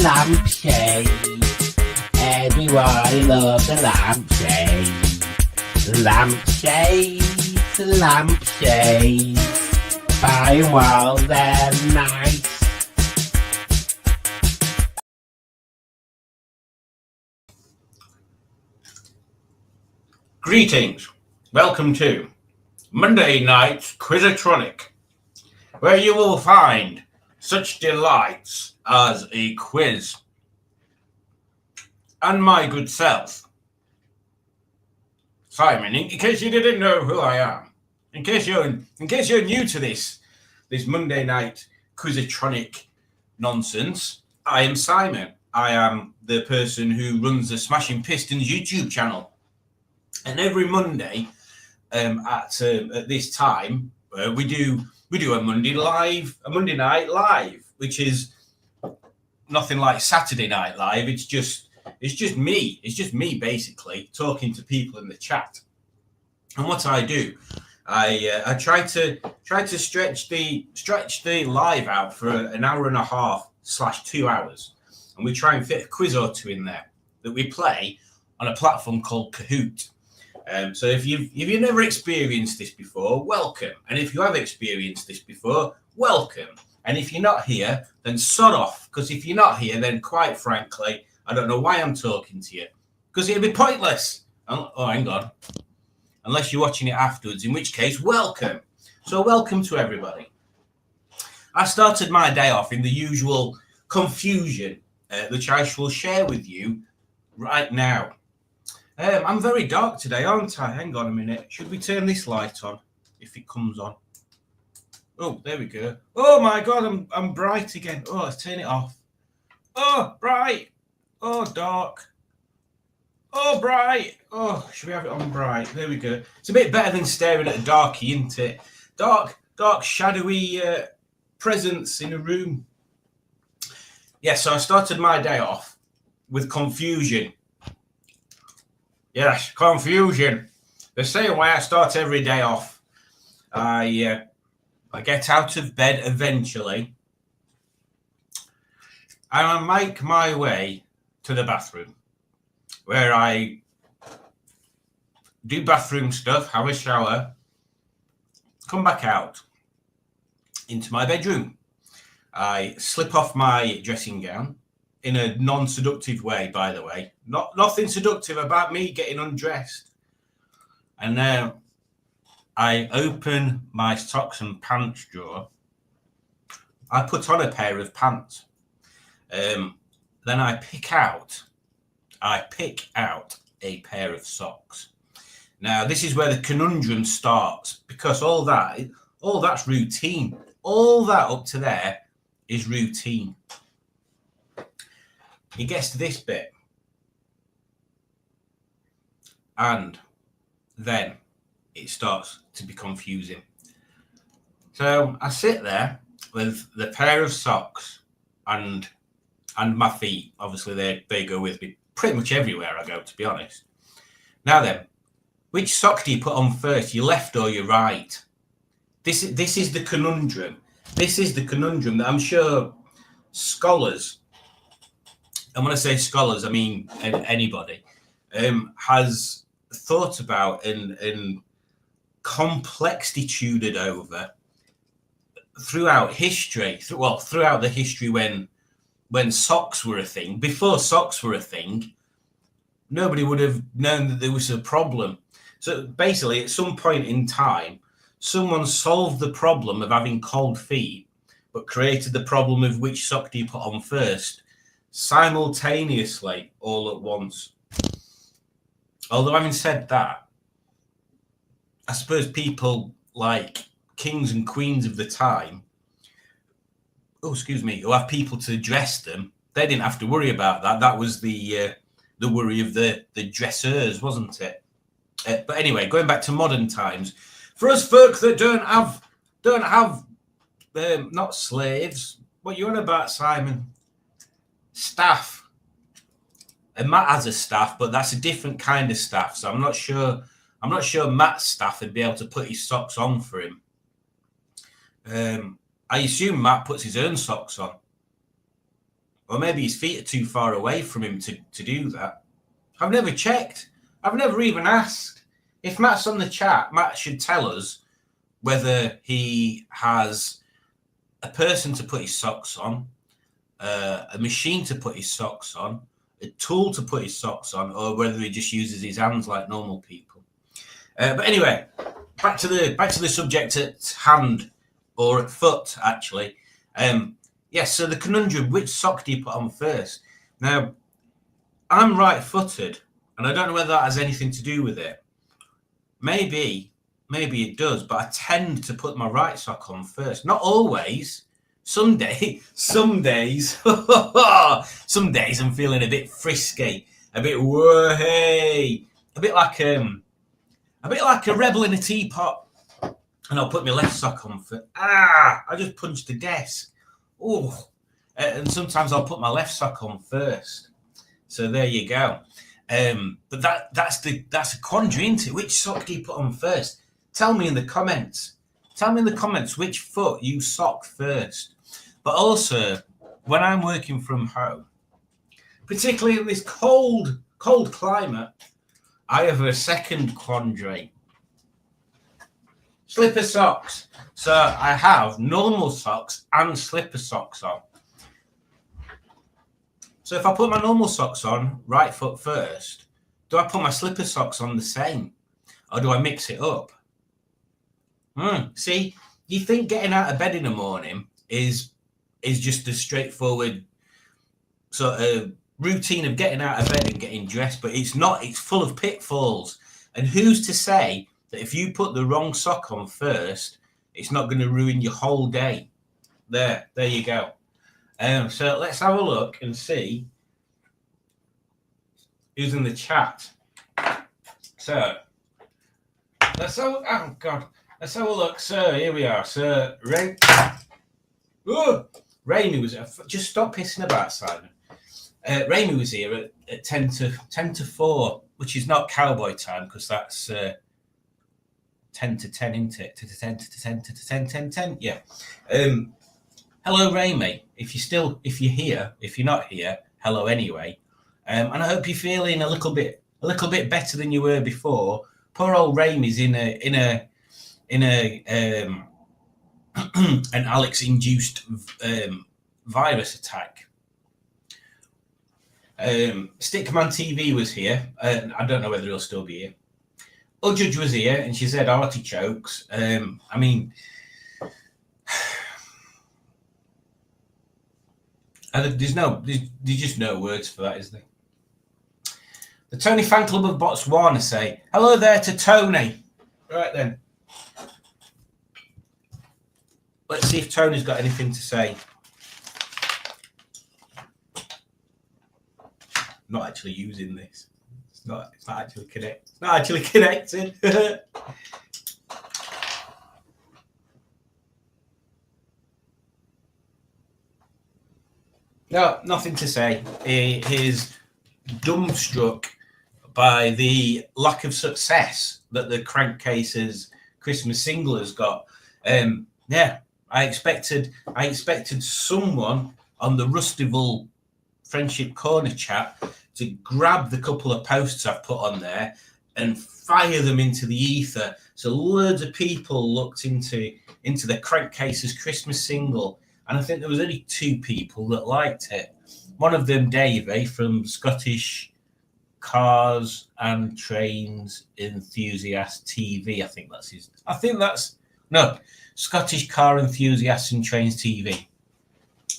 lampshade. Everybody loves a lampshade. Lampshades, lampshades. Buy them while they're nice. Greetings. Welcome to Monday Night's Quizatronic, where you will find such delights as a quiz and my good self, Simon. In case you didn't know who I am, in case you're new to this Monday Night Quizatronic nonsense, I am Simon. I am the person who runs the Smashing Pistons YouTube channel. And every Monday, at this time, we do a Monday Night Live, which is nothing like Saturday Night Live. It's just me. It's just me basically talking to people in the chat. And what I do, I try to stretch the live out for an hour and a half / 2 hours, and we try and fit a quiz or two in there that we play on a platform called Kahoot. So if you've never experienced this before, welcome. And if you have experienced this before, welcome. And if you're not here, then sod off. Because if you're not here, then quite frankly, I don't know why I'm talking to you. Because it'd be pointless. Oh, hang on. Unless you're watching it afterwards, in which case, welcome. So welcome to everybody. I started my day off in the usual confusion, which I shall share with you right now. I'm very dark today, aren't I? Hang on a minute. Should we turn this light on if it comes on? Oh, there we go. Oh my God, I'm bright again. Oh, let's turn it off. Oh, bright. Oh, dark. Oh, bright. Oh, should we have it on bright? There we go. It's a bit better than staring at a darkie, isn't it? Dark, shadowy presence in a room. Yeah, so I started my day off with confusion. Yes, confusion. The same way I start every day off. I get out of bed eventually, and I make my way to the bathroom, where I do bathroom stuff, have a shower, come back out into my bedroom. I slip off my dressing gown. In a non-seductive way, by the way. Nothing seductive about me getting undressed. And now I open my socks and pants drawer. I put on a pair of pants. Then I pick out a pair of socks. Now, this is where the conundrum starts, because all that's routine. All that up to there is routine. It gets to this bit, and then it starts to be confusing. So I sit there with the pair of socks and my feet. Obviously, they go with me pretty much everywhere I go, to be honest. Now then, which sock do you put on first, your left or your right? This is the conundrum. This is the conundrum that I'm sure scholars, and when I say scholars, I mean anybody, has thought about and complexituded over throughout history. Throughout the history when socks were a thing. Before socks were a thing, nobody would have known that there was a problem. So basically, at some point in time, someone solved the problem of having cold feet, but created the problem of which sock do you put on first, simultaneously, all at once. Although, having said that, I suppose people like kings and queens of the time, who have people to dress them, they didn't have to worry about that. That was the worry of the dressers, wasn't it? But anyway, going back to modern times, for us folk that don't have not slaves. What you on about, Simon? Staff. And Matt has a staff, but that's a different kind of staff. So I'm not sure Matt's staff would be able to put his socks on for him. I assume Matt puts his own socks on. Or maybe his feet are too far away from him to do that. I've never checked. I've never even asked. If Matt's on the chat, Matt should tell us whether he has a person to put his socks on, a machine to put his socks on, a tool to put his socks on, or whether he just uses his hands like normal people. But anyway, back to the subject at hand, or at foot, actually. Yes, so the conundrum, which sock do you put on first? Now, I'm right-footed, and I don't know whether that has anything to do with it. Maybe it does, but I tend to put my right sock on first. Not always. Some days, some days I'm feeling a bit frisky, a bit whoa-hey, a bit like a rebel in a teapot. And I'll put my left sock on first. I just punched the desk. Oh, and sometimes I'll put my left sock on first. So there you go. But that's a quandary, isn't it? Which sock do you put on first? Tell me in the comments. Tell me in the comments which foot you sock first. But also, when I'm working from home, particularly in this cold climate, I have a second quandary. Slipper socks. So I have normal socks and slipper socks on. So if I put my normal socks on, right foot first, do I put my slipper socks on the same? Or do I mix it up? See, you think getting out of bed in the morning is just a straightforward sort of routine of getting out of bed and getting dressed, but it's not. It's full of pitfalls. And who's to say that if you put the wrong sock on first, it's not going to ruin your whole day? There you go. So let's have a look and see who's in the chat. So let's have a look. So here we are. So Raimi was just stop pissing about, Simon. Raimi was here at 10 to 4, which is not cowboy time because that's 10 to 10, isn't it? 10 to 10. Yeah. Hello, Raimi. If you're here, if you're not here, hello anyway. And I hope you're feeling a little bit better than you were before. Poor old Raimi's in a an Alex-induced virus attack. Stickman TV was here. I don't know whether he'll still be here. Judge was here, and she said artichokes. I mean, there's just no words for that, is there? The Tony Fan Club of Botswana say hello there to Tony. Right then. Let's see if Tony's got anything to say. I'm not actually using this. It's not actually connected. It's not actually connected. No, nothing to say. He is dumbstruck by the lack of success that the Crankcases Christmas single has got. Yeah, I expected someone on the Rustival Friendship Corner chat to grab the couple of posts I've put on there and fire them into the ether. So loads of people looked into the Crankcases Christmas single, and I think there was only 2 people that liked it. One of them, Davey, from Scottish Cars and Trains Enthusiast TV. Scottish Car Enthusiasts and Trains TV.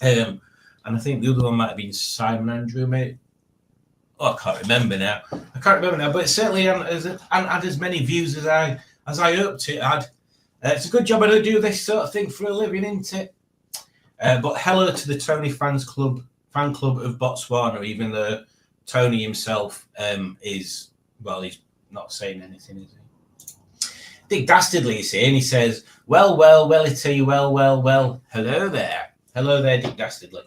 And I think the other one might have been Simon Andrew, mate. I can't remember now. But it certainly hadn't had as many views as I hoped it had. It's a good job I don't do this sort of thing for a living, isn't it? But hello to the Tony Fan Club of Botswana, even though Tony himself he's not saying anything, is he? Dick Dastardly is here, and he says, well, Italy, well. Hello there, Dick Dastardly.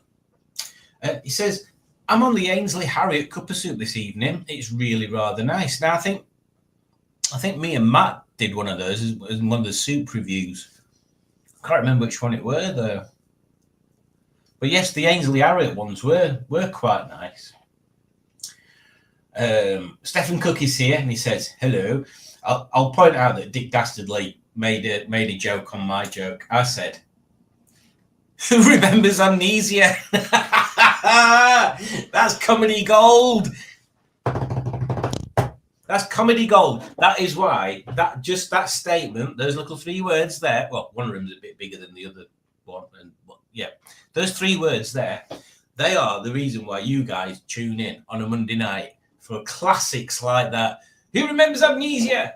He says, I'm on the Ainsley Harriott Cuppa Soup this evening. It's really rather nice. Now, I think me and Matt did one of those as one of the soup reviews. I can't remember which one it were, though. But yes, the Ainsley Harriott ones were quite nice. Stephen Cook is here and he says, hello. I'll point out that Dick Dastardly made a joke on my joke. I said, who remembers Amnesia? That's comedy gold. That's comedy gold. That is why that statement, those little 3 words there. Well, one of them's a bit bigger than the other one, and yeah, those 3 words there, they are the reason why you guys tune in on a Monday night for classics like that. Who remembers Amnesia?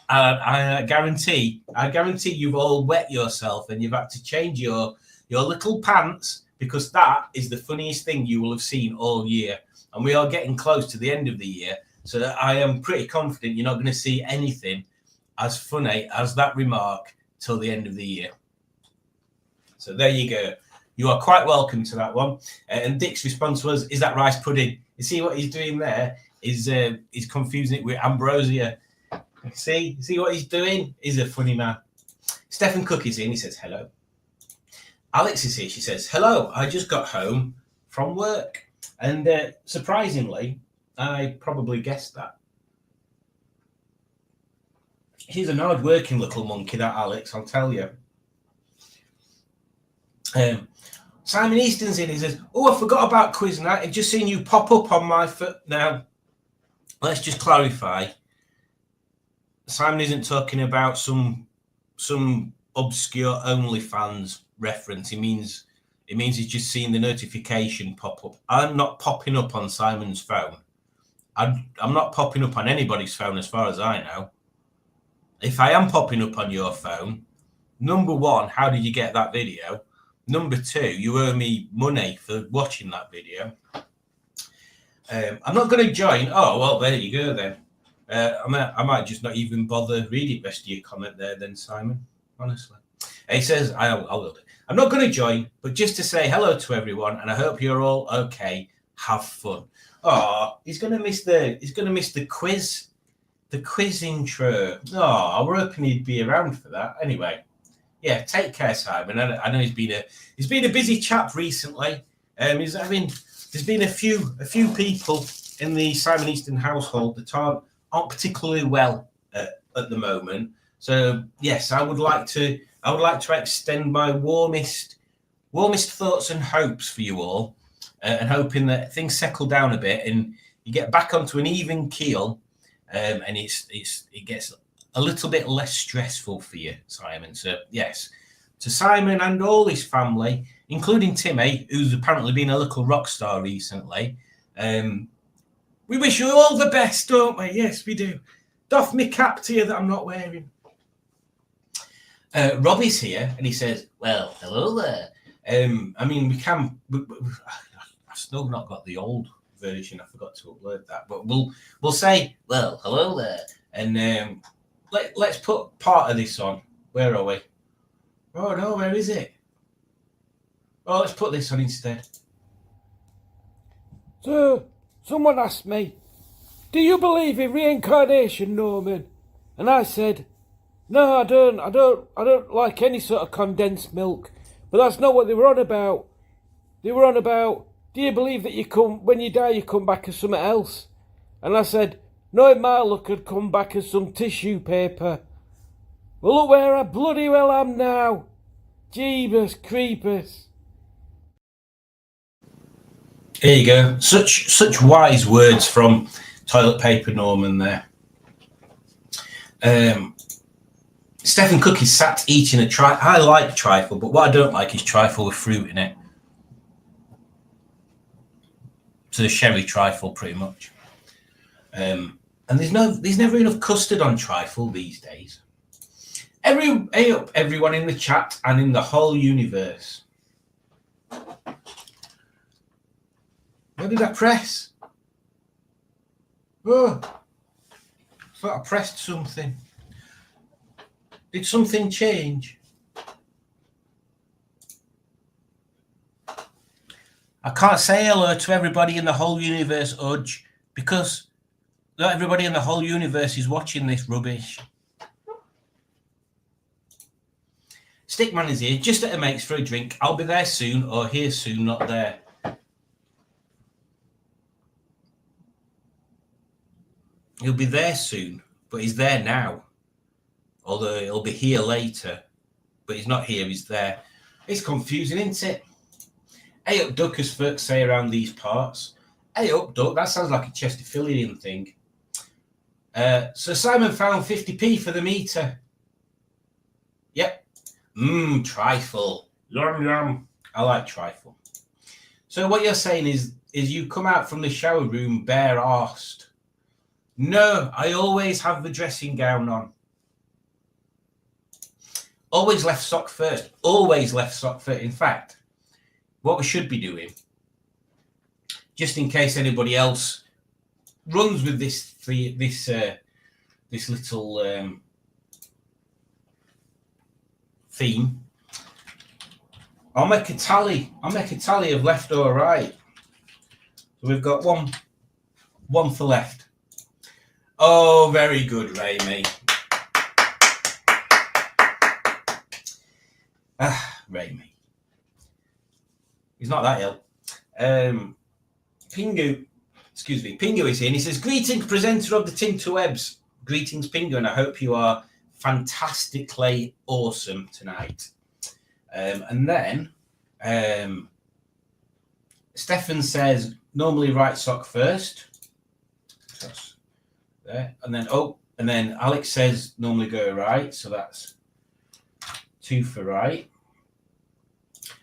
I guarantee you've all wet yourself and you've had to change your little pants, because that is the funniest thing you will have seen all year. And we are getting close to the end of the year. So I am pretty confident you're not going to see anything as funny as that remark till the end of the year. So there you go. You are quite welcome to that one. And Dick's response was, is that rice pudding? You see what he's doing there? He's confusing it with ambrosia. See what he's doing? He's a funny man. Stephen Cook is in. He says, hello. Alex is here. She says, hello. I just got home from work. And surprisingly, I probably guessed that. He's an hard-working little monkey, that Alex, I'll tell you. Simon Easton's in. He says, oh, I forgot about quiz night. I've just seen you pop up on my foot. Now, let's just clarify. Simon isn't talking about some obscure OnlyFans reference. It means he's just seen the notification pop up. I'm not popping up on Simon's phone. I'm not popping up on anybody's phone as far as I know. If I am popping up on your phone, number one, how did you get that video? Number two, you owe me money for watching that video. I'm not going to join. Oh, well, there you go then. I might just not even bother reading the rest of your comment there then, Simon, honestly. He says, I will do. I'm not going to join, but just to say hello to everyone, and I hope you're all okay. Have fun. Oh, he's going to miss the quiz intro. Oh, we're hoping he'd be around for that. Anyway, yeah, take care, Simon. I know he's been a busy chap recently. There's been a few people in the Simon Easton household that aren't particularly well at the moment. So yes, I would like to extend my warmest thoughts and hopes for you all, and hoping that things settle down a bit and you get back onto an even keel, and it gets a little bit less stressful for you, Simon. So yes, to Simon and all his family, including Timmy, who's apparently been a little rock star recently. We wish you all the best, don't we? Yes, we do. Doff me cap to you that I'm not wearing. Robbie's here, and he says, well, hello there. I've still not got the old version. I forgot to upload that. But we'll say, well, hello there. And let's put part of this on. Where are we? Oh, no, where is it? Oh, let's put this on instead. So, someone asked me, do you believe in reincarnation, Norman? And I said, no, I don't like any sort of condensed milk. But that's not what they were on about. They were on about, do you believe that when you die, you come back as something else? And I said, no, in my luck, I'd come back as some tissue paper. Well, look where I bloody well am now. Jeebus creepers. Here you go. Such wise words from Toilet Paper Norman there. Stephen Cook is sat eating a trifle. I like trifle, but what I don't like is trifle with fruit in it. So the sherry trifle, pretty much. And there's never enough custard on trifle these days. Hey up, everyone in the chat and in the whole universe. Where did I press? Oh, I thought I pressed something. Did something change? I can't say hello to everybody in the whole universe, Udge, because not everybody in the whole universe is watching this rubbish. Stickman is here, just at a mate's for a drink. I'll be there soon, or here soon, not there. He'll be there soon, but he's there now. Although he'll be here later, but he's not here, he's there. It's confusing, isn't it? Hey up, Duck, as folks say around these parts. Hey up, Duck, that sounds like a Chesterfieldian thing. So Simon found 50p for the meter. Yep. Trifle. Yum, yum. I like trifle. So what you're saying is you come out from the shower room bare-arsed. No, I always have the dressing gown on. Always left sock first. Always left sock first. In fact, what we should be doing, just in case anybody else runs with this little theme, I'll make a tally. I'll make a tally of left or right. So we've got one for left. Oh, very good, Raimi. Raimi. He's not that ill. Pingu is here, and he says, greetings, presenter of the Tinterwebs. Greetings, Pingu, and I hope you are fantastically awesome tonight. And then Stefan says, normally right sock first. That's there. And then Alex says, normally go right. So that's 2 for right.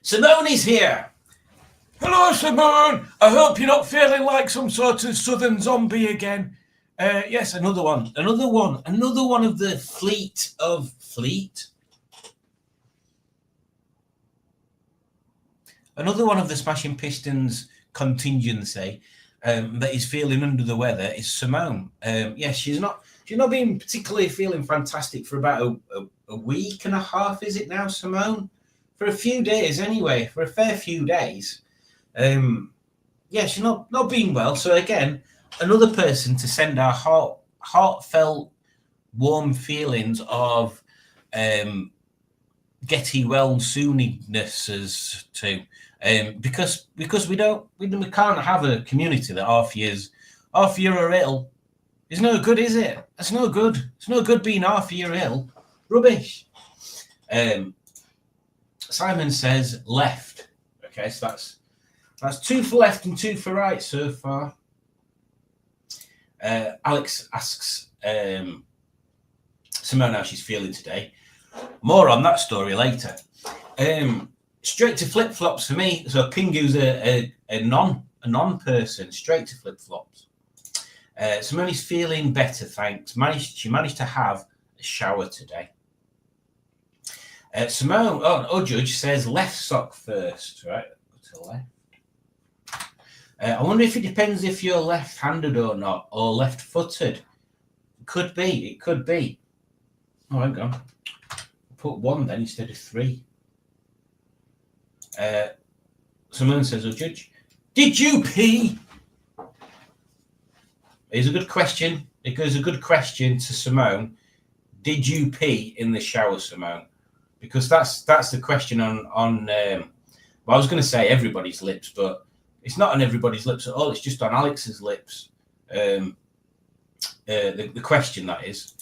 Simone is here. Hello, Simone. I hope you're not feeling like some sort of southern zombie again. Yes, another one of the fleet. Another one of the Smashing Pistons contingency that is feeling under the weather is Simone. Yes, she's not been particularly feeling fantastic for about a week and a half. Is it now, Simone? For a few days, anyway. For a fair few days. She's not being well. So again, another person to send our heartfelt, warm feelings of getting well sooniness to, because we can't have a community that half year are ill. It's no good, is it? That's no good. It's no good being half year ill. Rubbish. Simon says left. Okay, so that's 2 for left and 2 for right so far. Alex asks Simone how she's feeling today. More on that story later. Straight to flip-flops for me. So Pingu's a non-person. Straight to flip-flops. Simone's feeling better, thanks. She managed to have a shower today. Simone, Judge says left sock first, right? Go to left. I wonder if it depends if you're left-handed or not, or left-footed. It could be. Oh, hang on. Put 1 then instead of 3. Simone says, Judge, did you pee? It's a good question. It goes a good question to Simone. Did you pee in the shower, Simone? Because that's the question on I was going to say everybody's lips, but it's not on everybody's lips at all. It's just on Alex's lips. The question, that is.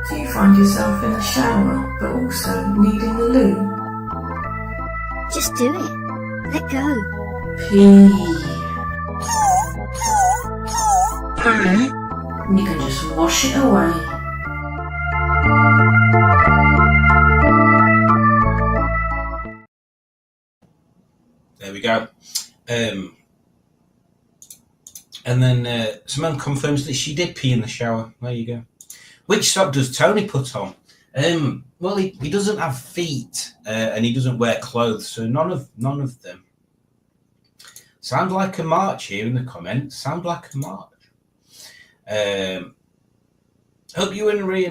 Do you find yourself in the shower, but also needing the loo? Just do it. Let go. Pee. You can just wash it away. There we go. And then Simone confirms that she did pee in the shower. There you go. Which sock does Tony put on? Well, he doesn't have feet and he doesn't wear clothes, so none of them. Sound like a march here in the comments. Sound like a march. Hope you and Ray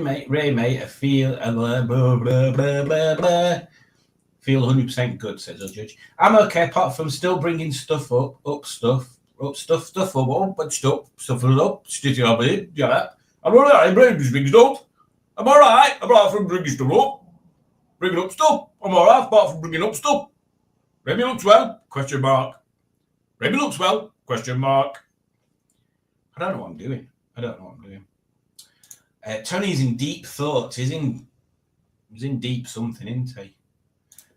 mate feel blah, blah, blah, blah, blah. Feel 100% good, says the judge. I'm okay, apart from still bringing stuff up, stuff up, but stuff up, sticky up, yeah. I'm all right, bring stuff. I'm all right, apart from bringing stuff up. Bringing up stuff. I'm all right, apart from bringing up stuff. Remy looks well, question mark. Remy looks well, question mark. I don't know what I'm doing. Tony's in deep thoughts. He's in deep something, isn't he?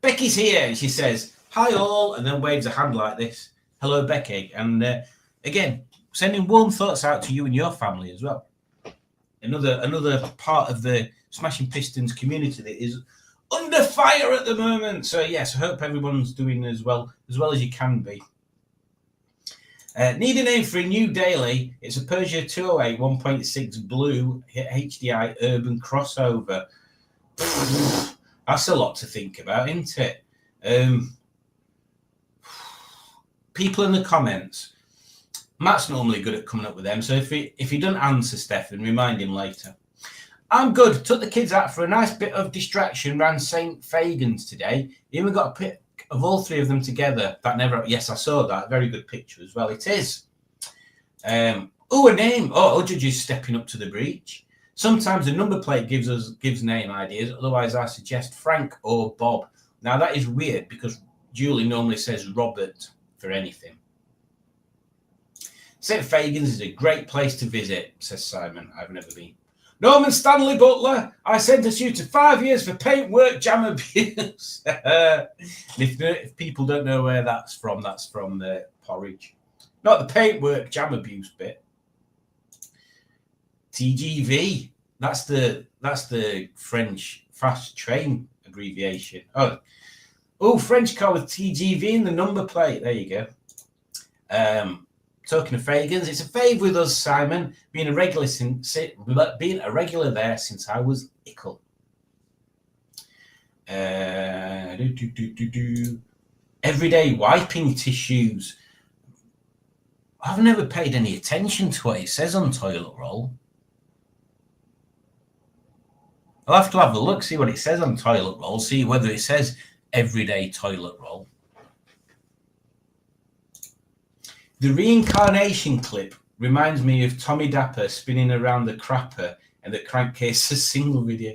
Becky's here, and she says, hi all, and then waves a hand like this. Hello, Becky. And again, sending warm thoughts out to you and your family as well. Another part of the Smashing Pistons community that is under fire at the moment. So yes, I hope everyone's doing as well as you can be. Need a name for a new daily. It's a Peugeot 208 1.6 blue HDI urban crossover. That's a lot to think about, isn't it? People in the comments. Matt's normally good at coming up with them, so if he doesn't answer Stefan, remind him later. I'm good. Took the kids out for a nice bit of distraction around St. Fagan's today. Even got a pic of all three of them together. Yes, I saw that. Very good picture as well. It is. A name. Judge is stepping up to the breach. Sometimes the number plate gives name ideas. Otherwise, I suggest Frank or Bob. Now, that is weird because Julie normally says Robert for anything. St. Fagan's is a great place to visit, says Simon. I've never been. Norman Stanley Butler, I sentenced you to 5 years for paintwork jam abuse. if people don't know where that's from the Porridge. Not the paintwork jam abuse bit. TGV, that's the French fast train abbreviation. Oh, French car with TGV in the number plate. There you go. Talking of Fagan's, it's a fave with us, Simon. Being a regular there since I was ickle. Everyday wiping tissues. I've never paid any attention to what it says on toilet roll. I'll have to have a look, see what it says on toilet roll, see whether it says everyday toilet roll. The reincarnation clip reminds me of Tommy Dapper spinning around the crapper and the Crankcases single video.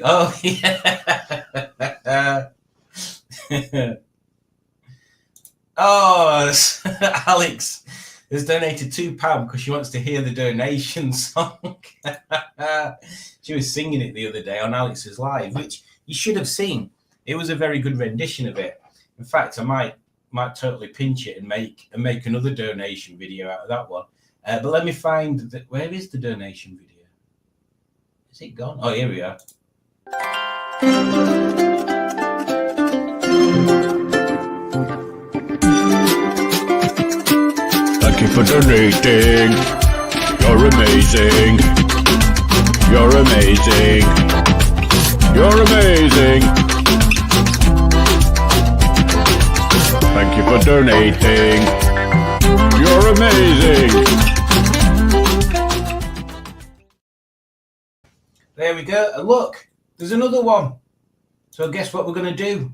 Oh, yeah. Alex has donated £2 because she wants to hear the donation song. She was singing it the other day on Alex's Live, which you should have seen. It was a very good rendition of it. In fact, I might totally pinch it and make another donation video out of that one. But let me find where is the donation video? Is it gone? Oh, here we are. Thank you for donating. You're amazing. You're amazing. You're amazing. Thank you for donating. You're amazing. There we go. And look, there's another one. So guess what we're going to do?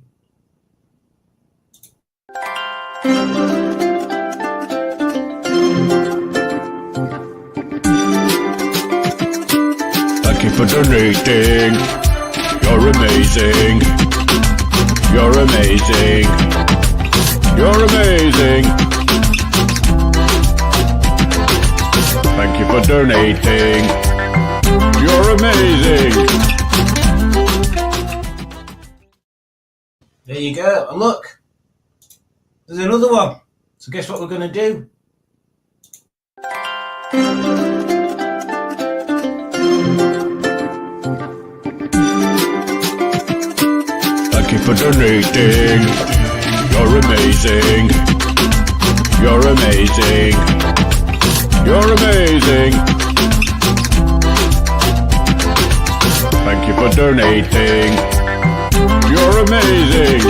Thank you for donating. You're amazing. You're amazing. You're amazing. Thank you for donating. You're amazing. There you go. And look, there's another one. So guess what we're going to do? Thank you for donating. You're amazing. You're amazing. You're amazing. Thank you for donating. You're amazing.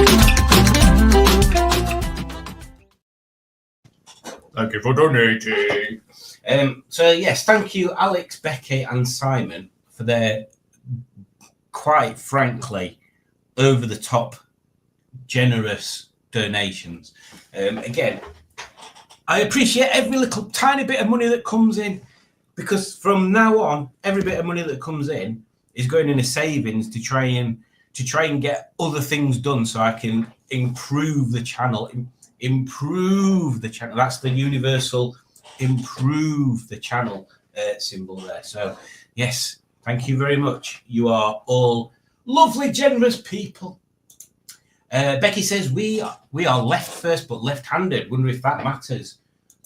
Thank you for donating. So yes, thank you, Alex, Becky, and Simon for their quite frankly over the top generous donations. Again, I appreciate every little tiny bit of money that comes in, because from now on, every bit of money that comes in is going in a savings to try and get other things done so I can improve the channel. Improve the channel. That's the universal improve the channel symbol there. So yes, thank you very much. You are all lovely, generous people. Becky says we are left first but left-handed. Wonder if that matters.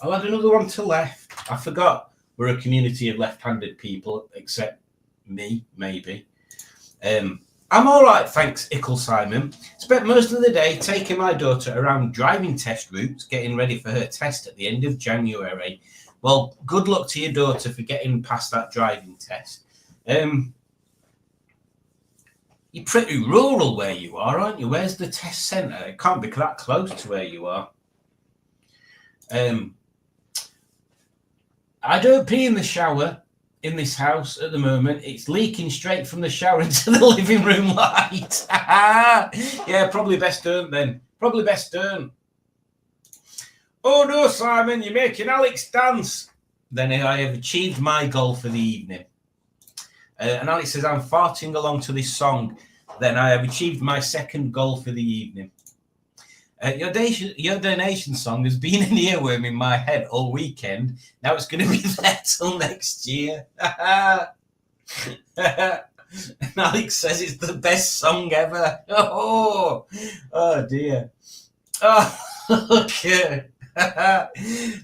I'll add another one to left. I forgot we're a community of left-handed people, except me, maybe. I'm all right, thanks, Ickle Simon. Spent most of the day taking my daughter around driving test routes, getting ready for her test at the end of January. Well, good luck to your daughter for getting past that driving test. You're pretty rural where you are, aren't you? Where's the test centre? It can't be that close to where you are. I don't pee in the shower in this house at the moment. It's leaking straight from the shower into the living room light. Yeah, probably best don't then. Probably best don't. Oh no, Simon, you're making Alex dance. Then I have achieved my goal for the evening. And Alex says, I'm farting along to this song. Then I have achieved my second goal for the evening. Your donation song has been an earworm in my head all weekend. Now it's going to be there till next year. And Alex says it's the best song ever. Oh dear. Oh, okay. I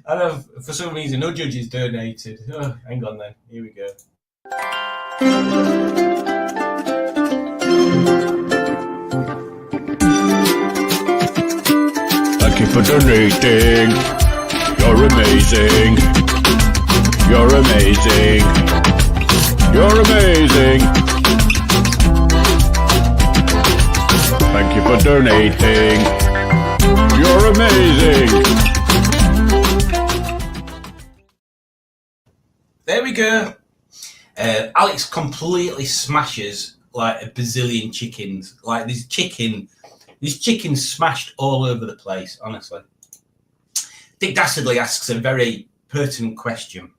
know for some reason no judges donated. Oh, hang on then. Here we go. Thank you for donating. You're amazing. You're amazing. You're amazing. Thank you for donating. You're amazing. There we go. Alex completely smashes like a bazillion chickens. Like this chicken smashed all over the place, honestly. Dick Dastardly asks a very pertinent question.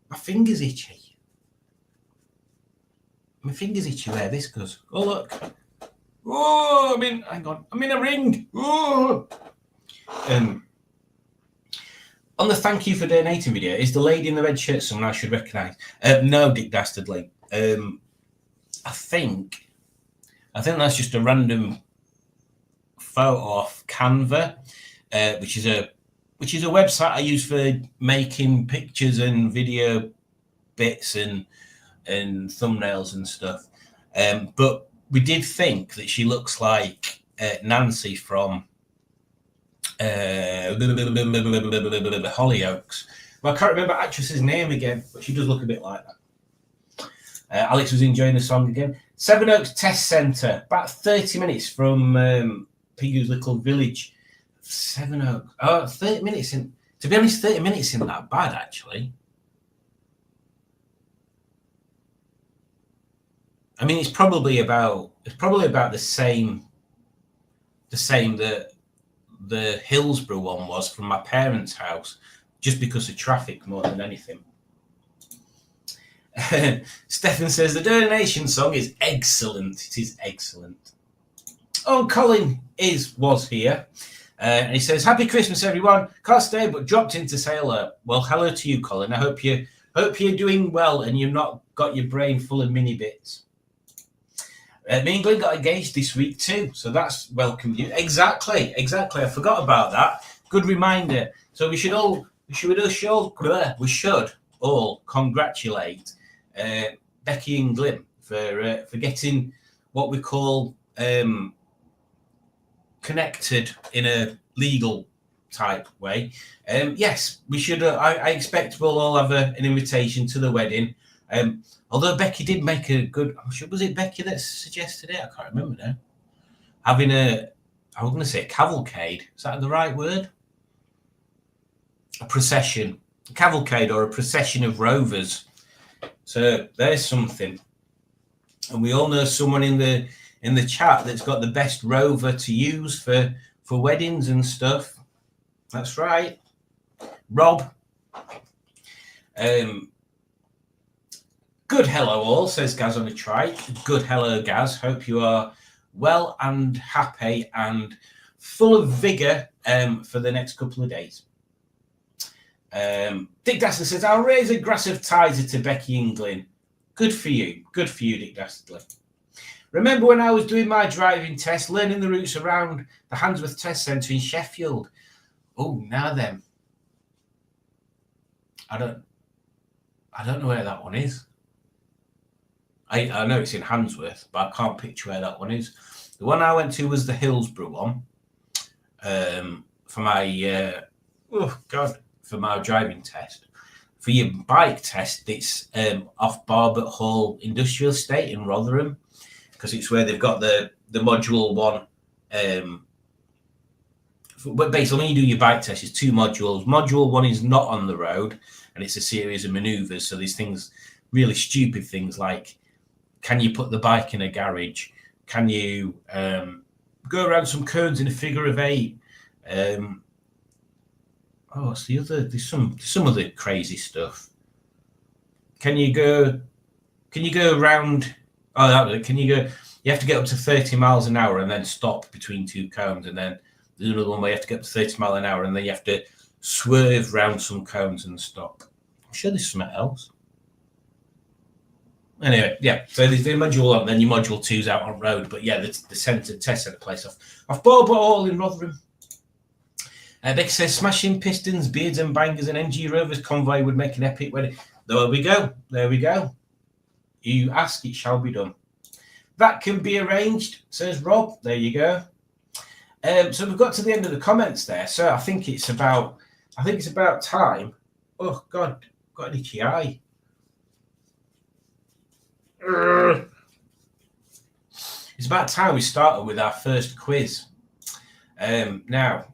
My finger's itchy. My finger's itchy where this goes. Oh, look. Oh, hang on. I'm in a ring. Oh. On the thank you for donating video, is the lady in the red shirt someone I should recognise? No, Dick Dastardly. I think that's just a random photo off Canva, which is a website I use for making pictures and video bits and thumbnails and stuff. But we did think that she looks like Nancy from Hollyoaks. Well, I can't remember actress's name again, but she does look a bit like that. Alex was enjoying the song again. Sevenoaks Test Centre, about 30 minutes from Pigu's little village. Sevenoaks. Oh, 30 minutes in. To be honest, 30 minutes isn't that bad, actually. I mean, it's probably about the same that the Hillsborough one was from my parents' house, just because of traffic more than anything. Stefan says the donation song is excellent. It is excellent. Oh, Colin was here. And he says, Happy Christmas, everyone. Can't stay, but dropped in to say hello. Well, hello to you, Colin. I hope you're doing well and you've not got your brain full of mini bits. Me and Glenn got engaged this week too, so that's welcome you. Exactly. I forgot about that. Good reminder. So we should all congratulate Becky and Glim for getting what we call connected in a legal type way. Yes, we should. I expect we'll all have an invitation to the wedding. Although Becky did make a good, was it Becky that suggested it? I can't remember now. Having I was going to say cavalcade. Is that the right word? A procession, a cavalcade, or a procession of rovers. So there's something. And we all know someone in the chat that's got the best rover to use for weddings and stuff. That's right, Rob. Good hello all, says Gaz on a trike. Good hello, Gaz. Hope you are well and happy and full of vigour for the next couple of days. Dick Dastardly says, I'll raise a grass of Tizer to Becky England. Good for you. Good for you, Dick Dastardly. Remember when I was doing my driving test, learning the routes around the Handsworth Test Centre in Sheffield? Oh, now then. I don't know where that one is. I know it's in Handsworth, but I can't picture where that one is. The one I went to was the Hillsborough one for my for my driving test. For your bike test, it's off Barbet Hall Industrial Estate in Rotherham, because it's where they've got the module one. But basically, when you do your bike test, there's two modules. Module one is not on the road, and it's a series of manoeuvres. So there's things, really stupid things like, can you put the bike in a garage? Can you go around some cones in a figure of 8? What's the other? There's some other crazy stuff. Can you go around? Oh, that was it. Can you go? You have to get up to 30 miles an hour and then stop between two cones, and then there's another one where you have to get up to 30 miles an hour and then you have to swerve round some cones and stop. I'm sure there's something else. Anyway, yeah. So there's the module 1, then your module 2's out on road. But yeah, the test centre place off Barbet Hall in Rotherham. Becky says, smashing pistons, beards and bangers, and MG Rovers convoy would make an epic wedding. There we go. There we go. You ask, it shall be done. That can be arranged, says Rob. There you go. So we've got to the end of the comments there. So I think it's about time. Oh God, got an itchy eye. It's about time we started with our first quiz. Now,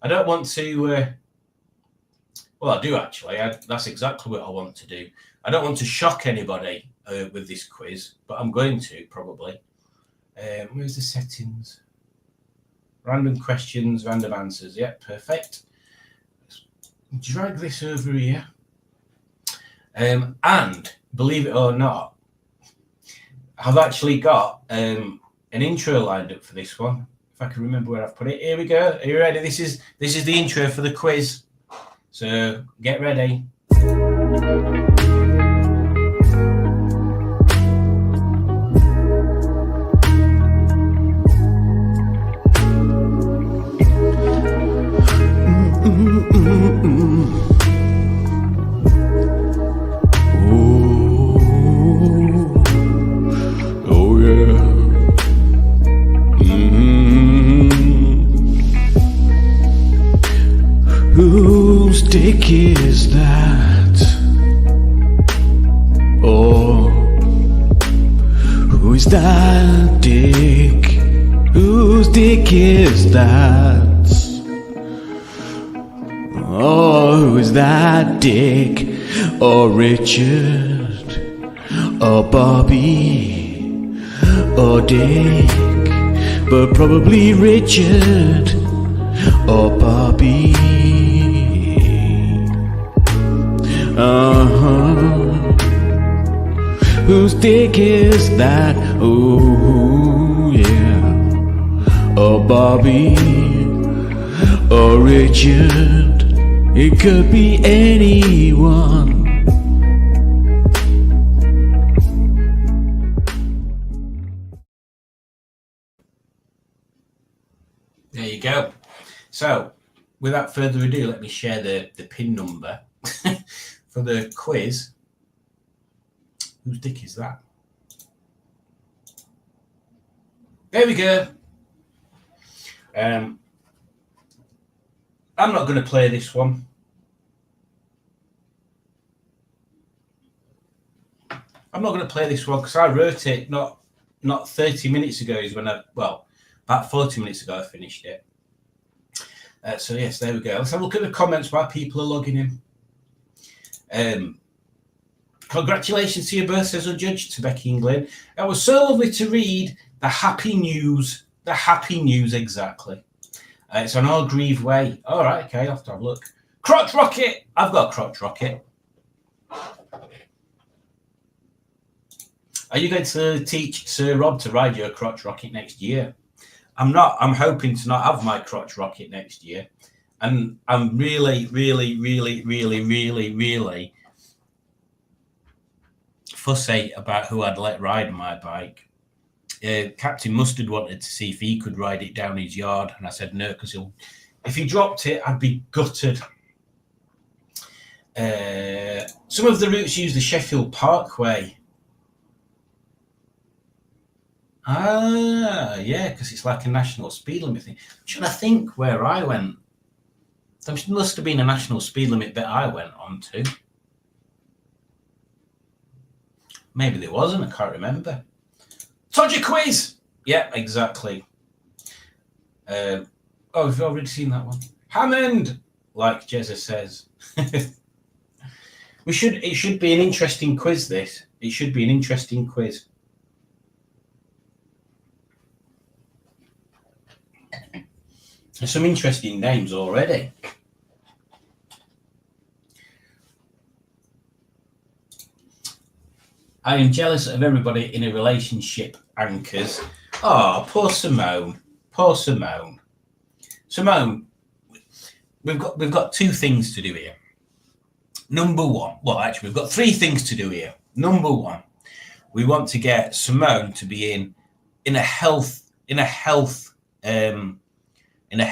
I don't want to. Well, I do actually. That's exactly what I want to do. I don't want to shock anybody with this quiz, but I'm going to probably. Where's the settings? Random questions, random answers. Yeah, perfect. Let's drag this over here. And believe it or not, I've actually got an intro lined up for this one. If I can remember where I've put it. Here we go. Are you ready? This is the intro for the quiz. So get ready. Whose dick is that? Oh, who is that dick? Whose dick is that? Oh, who is that dick? Or Richard? Or Bobby? Or Dick? But probably Richard or Bobby. Whose dick is that? Oh, yeah. Or Bobby or Richard. It could be anyone. There you go. So, without further ado, let me share the pin number for the quiz. Whose dick is that? There we go. I'm not going to play this one. I'm not going to play this one because I wrote it not 30 minutes ago is when about 40 minutes ago I finished it. So yes, there we go. Let's have a look at the comments while people are logging in. Congratulations to your birth, says a judge to Becky England. It was so lovely to read the happy news. The happy news, exactly. It's on Orgreave Way. All right, okay, I'll have to have a look. Crotch rocket. I've got a crotch rocket. Are you going to teach Sir Rob to ride your crotch rocket next year? I'm not. I'm hoping to not have my crotch rocket next year. And I'm really fussy about who I'd let ride my bike. Captain Mustard wanted to see if he could ride it down his yard, and I said no, because if he dropped it, I'd be gutted. Some of the routes use the Sheffield Parkway. Yeah, because it's like a national speed limit thing. I'm trying to think where I went. There must have been a national speed limit bit I went on to. Maybe there wasn't, I can't remember. Todger quiz! Yeah, exactly. Oh, we've already seen that one. Hammond, like Jezza says. It should be an interesting quiz, this. It should be an interesting quiz. There's some interesting names already. I am jealous of everybody in a relationship, anchors. Oh, poor Simone. Poor Simone. Simone, we've got two things to do here. Number one, well, actually, we've got three things to do here. Number one, we want to get Simone to be in a healthy, we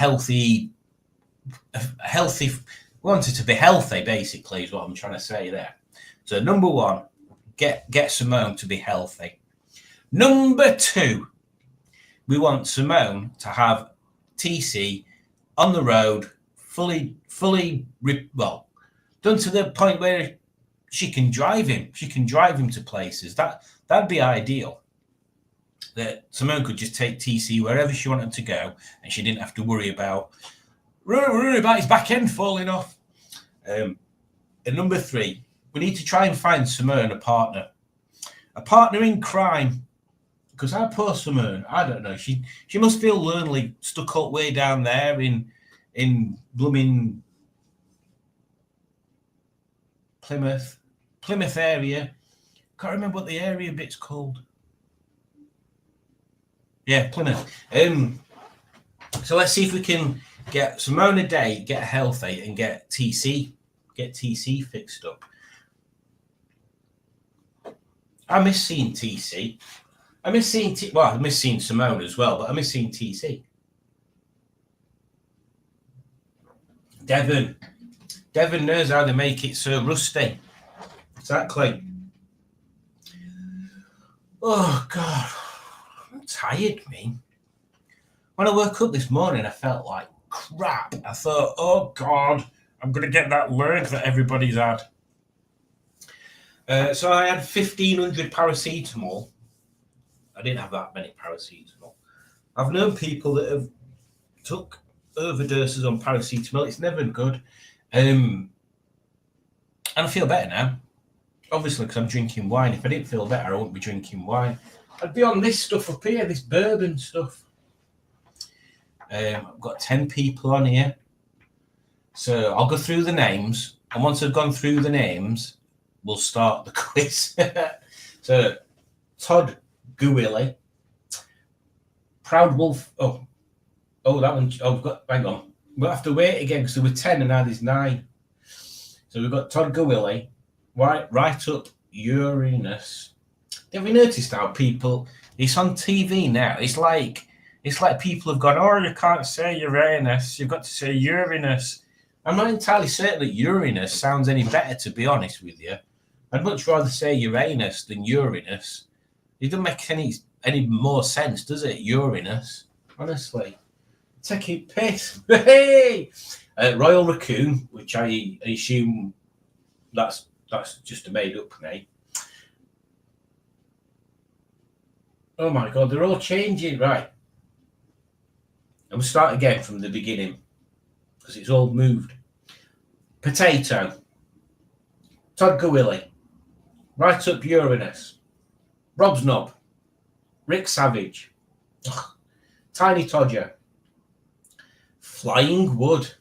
want her to be healthy, basically, is what I'm trying to say there. So number one, get Simone to be healthy. Number two, we want Simone to have TC on the road, fully, well, done to the point where she can drive him. She can drive him to places. That'd be ideal. That Simone could just take TC wherever she wanted to go, and she didn't have to worry about his back end falling off. And number three, we need to try and find Simone a partner in crime. Because our poor Simone, I don't know, she must feel lonely, stuck up way down there in blooming Plymouth area. Can't remember what the area bit's called. Yeah, Plymouth. So let's see if we can get Simone a day, get healthy, and get TC fixed up. I miss seeing TC. I miss seeing Simone as well, but I miss seeing TC. Devon knows how to make it so rusty. Exactly. Oh God, I'm tired, me. When I woke up this morning, I felt like crap. I thought, oh God, I'm gonna get that leg that everybody's had. So I had 1,500 paracetamol. I didn't have that many paracetamol. I've known people that have took overdoses on paracetamol. It's never good. And I feel better now. Obviously, because I'm drinking wine. If I didn't feel better, I wouldn't be drinking wine. I'd be on this stuff up here, this bourbon stuff. I've got 10 people on here. So I'll go through the names. And once I've gone through the names, we'll start the quiz. So, Todd Guilly, Proud Wolf. Oh, that one. Oh, hang on. We'll have to wait again because there were 10 and now there's 9. So we've got Todd Guilly, right up Uranus. Have you noticed how people? It's on TV now. It's like people have gone, oh, you can't say Uranus. You've got to say Uranus. I'm not entirely certain that Uranus sounds any better, to be honest with you. I'd much rather say Uranus than Uranus. It doesn't make any more sense, does it? Uranus, honestly. Taking piss. Hey! Royal Raccoon, which I assume that's just a made-up name. Oh my God, they're all changing, right? And we'll start again from the beginning because it's all moved. Potato, Todd Guilly, Right Up Uranus, Rob's Knob, Rick Savage, Tiny Todger, Flying Wood,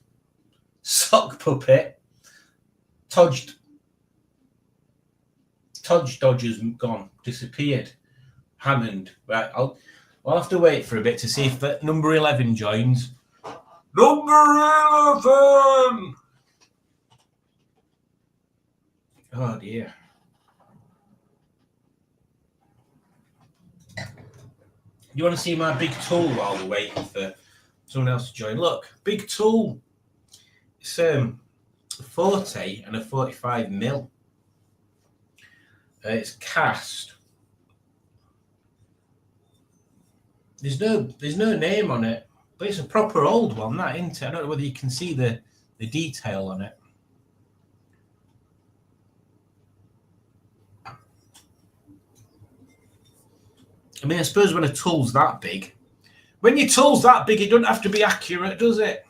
Sock Puppet, Todged Todge Dodger's gone, disappeared. Hammond. Right, I'll have to wait for a bit to see if that number 11 joins. Number 11! Oh dear. You want to see my big tool while we're waiting for someone else to join? Look, big tool. It's a 40 and a 45 mil. It's cast. There's no name on it, but it's a proper old one, that, isn't it? I don't know whether you can see the detail on it. I mean, I suppose when a tool's that big, it doesn't have to be accurate, does it?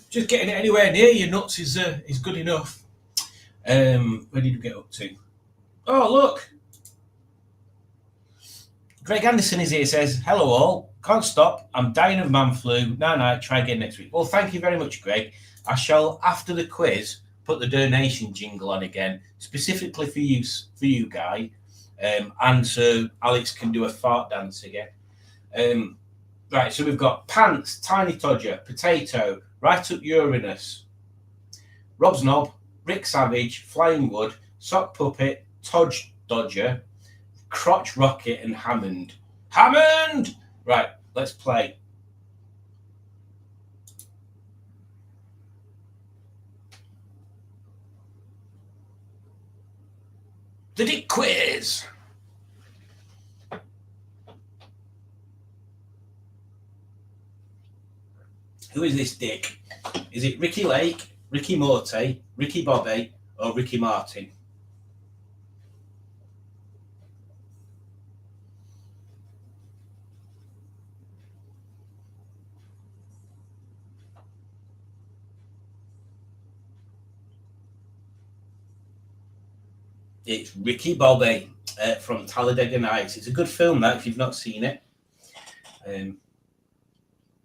Just getting it anywhere near your nuts is good enough. Where did we get up to? Oh, look. Greg Anderson is here, says, hello all, can't stop, I'm dying of man flu, no, try again next week. Well, thank you very much, Greg. I shall, after the quiz, put the donation jingle on again, specifically for you, Guy, and so Alex can do a fart dance again. Right, so we've got Pants, Tiny Todger, Potato, Right Up Uranus, Rob's Knob, Rick Savage, Flying Wood, Sock Puppet, Todge Dodger, Crotch Rocket, and Hammond. Hammond! Right, let's play. The Dick Quiz. Who is this Dick? Is it Ricky Lake, Ricky Morty, Ricky Bobby, or Ricky Martin? It's Ricky Bobby from Talladega Nights. It's a good film, that, if you've not seen it.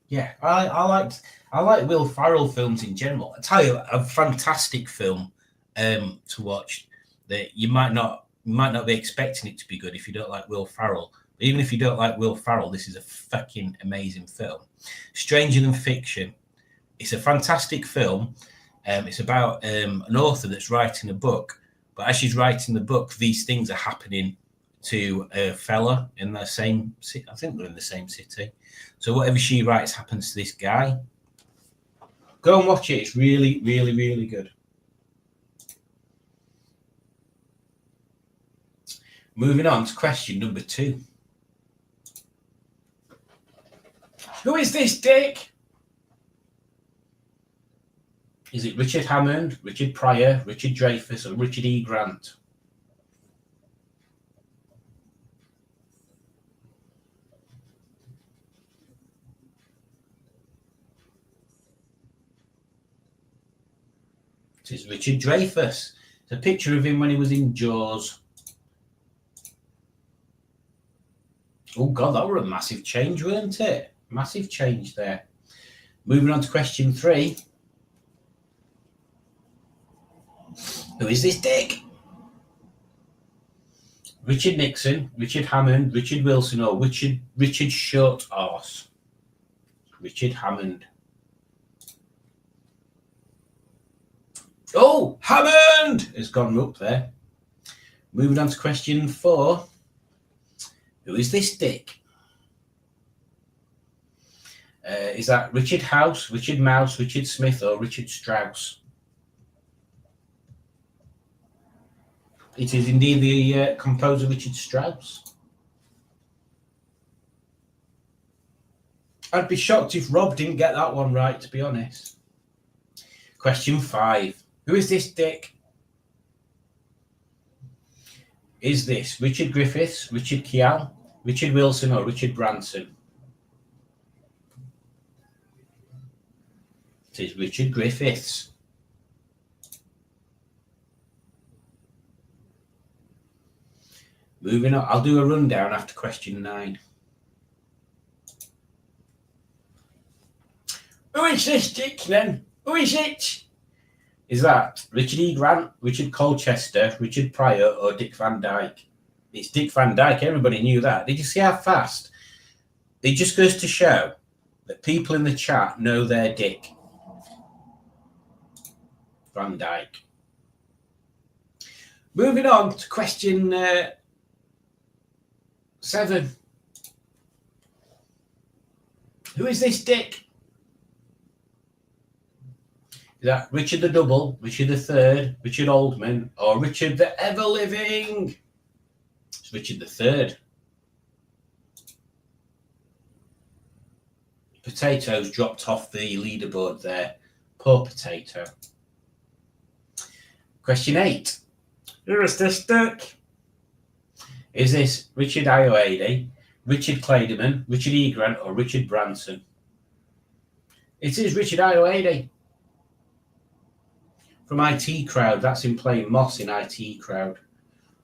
Yeah, I like Will Ferrell films in general. I tell you, a fantastic film to watch that you might not be expecting it to be good if you don't like Will Ferrell. But even if you don't like Will Ferrell, this is a fucking amazing film. Stranger Than Fiction. It's a fantastic film. It's about an author that's writing a book. But as she's writing the book, these things are happening to a fella in the same city. I think they're in the same city. So whatever she writes happens to this guy. Go and watch it. It's really, really, really good. Moving on to question number 2. Who is this Dick? Is it Richard Hammond, Richard Pryor, Richard Dreyfuss, or Richard E. Grant? It is Richard Dreyfuss. It's a picture of him when he was in Jaws. Oh, God, that were a massive change, weren't it? Massive change there. Moving on to question 3. Who is this Dick? Richard Nixon, Richard Hammond, Richard Wilson, or Richard Short Arse? Richard Hammond. Oh, Hammond has gone up there. Moving on to question 4. Who is this Dick? Is that Richard House, Richard Mouse, Richard Smith, or Richard Strauss? It is indeed the composer Richard Strauss. I'd be shocked if Rob didn't get that one right, to be honest. Question 5. Who is this Dick? Is this Richard Griffiths, Richard Kial, Richard Wilson, or Richard Branson? It is Richard Griffiths. Moving on, I'll do a rundown after question 9. Who is this Dick then? Who is it? Is that Richard E. Grant, Richard Colchester, Richard Pryor, or Dick Van Dyke? It's Dick Van Dyke. Everybody knew that. Did you see how fast? It just goes to show that people in the chat know their Dick Van Dyke. Moving on to question 7. Who is this Dick? Is that Richard the Double, Richard the Third, Richard Oldman, or Richard the Ever Living? It's Richard the Third. Potatoes dropped off the leaderboard there. Poor Potato. Question 8. Who is this Dick? Is this Richard Ayoade, Richard Clayderman, Richard E. Grant, or Richard Branson? It is Richard Ayoade. From IT Crowd. That's him playing Moss in IT Crowd.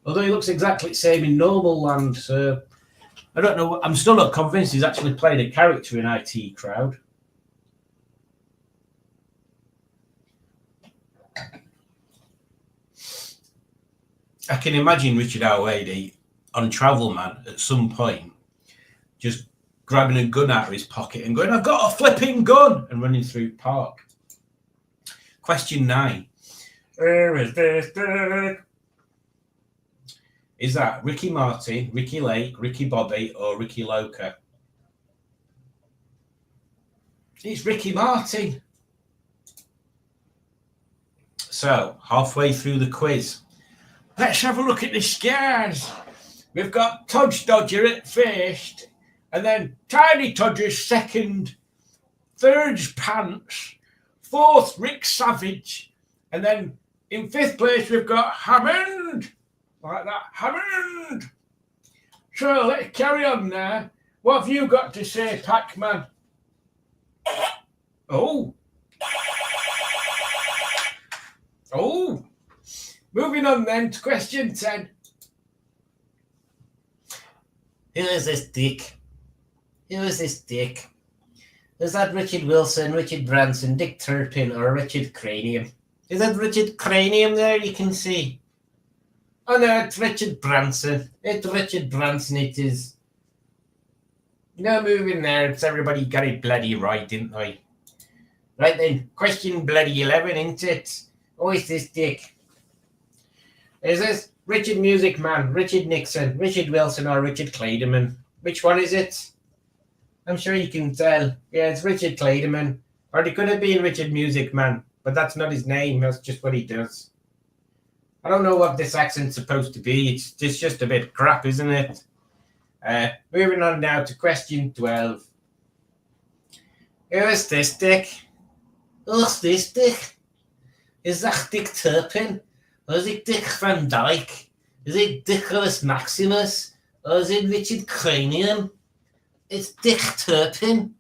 Although he looks exactly the same in Normal Land, so I don't know. I'm still not convinced he's actually played a character in IT Crowd. I can imagine Richard Ayoade on Travel Man at some point just grabbing a gun out of his pocket and going, "I've got a flipping gun," and running through park. Question 9. Where is this Dick? Is that Ricky Martin, Ricky Lake, Ricky Bobby, or Ricky Loca? It's Ricky Martin. So, halfway through the quiz, let's have a look at the scores. We've got Tudge Dodger at first, and then Tiny Tudger's second, third's Pants, fourth Rick Savage, and then in 5th place we've got Hammond. Like that, Hammond. So let's carry on now. What have you got to say, Pac-Man? Oh. Moving on then to question 10. Who is this Dick? Who is this Dick? Is that Richard Wilson, Richard Branson, Dick Turpin, or Richard Cranium? Is that Richard Cranium there you can see? Oh no, it's Richard Branson. It's Richard Branson, it is. No moving there, it's everybody got it bloody right, didn't they? Right then, question bloody 11, isn't it? Who is this Dick? Is this Richard Music Man, Richard Nixon, Richard Wilson, or Richard Clayderman? Which one is it? I'm sure you can tell. Yeah, it's Richard Clayderman. Or it could have been Richard Music Man, but that's not his name. That's just what he does. I don't know what this accent's supposed to be. It's just a bit crap, isn't it? Moving on now to question 12. Who is this Dick? Who's this Dick? Is that Dick Turpin? Or is it Dick Van Dyke? Is it Dickolas Maximus? Or is it Richard Cranium? It's Dick Turpin.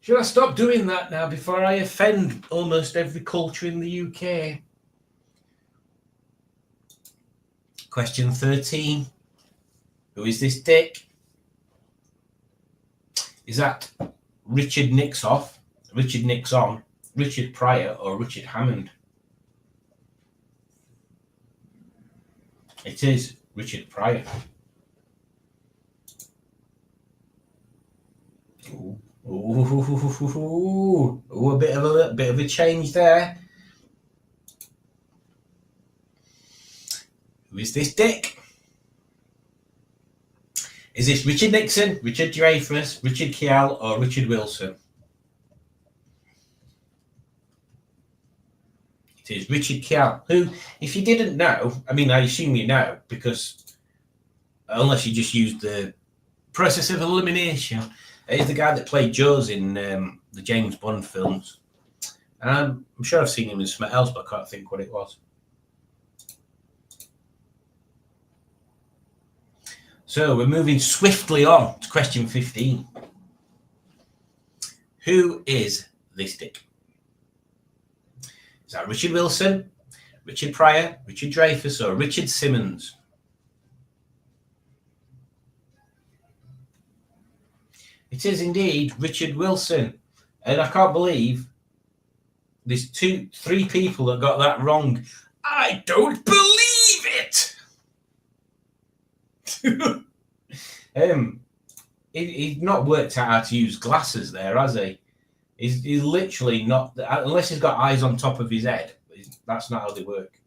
Should I stop doing that now before I offend almost every culture in the UK? Question 13. Who is this Dick? Is that Richard Nixoff, Richard Nixon, Richard Pryor, or Richard Hammond? It is Richard Pryor. Ooh, a bit of a change there. Who is this Dick? Is this Richard Nixon, Richard Dreyfuss, Richard Kiel, or Richard Wilson? It is Richard Kiel, who, if you didn't know, I mean, I assume you know, because unless you just used the process of elimination, he's the guy that played Jaws in the James Bond films. I'm sure I've seen him in something else, but I can't think what it was. So we're moving swiftly on to question 15. Who is this Dick? Is that Richard Wilson, Richard Pryor, Richard Dreyfuss, or Richard Simmons? It is indeed Richard Wilson. And I can't believe there's 3 people that got that wrong. I don't believe it. He's not worked out how to use glasses there, has he? He's literally not, unless he's got eyes on top of his head. That's not how they work.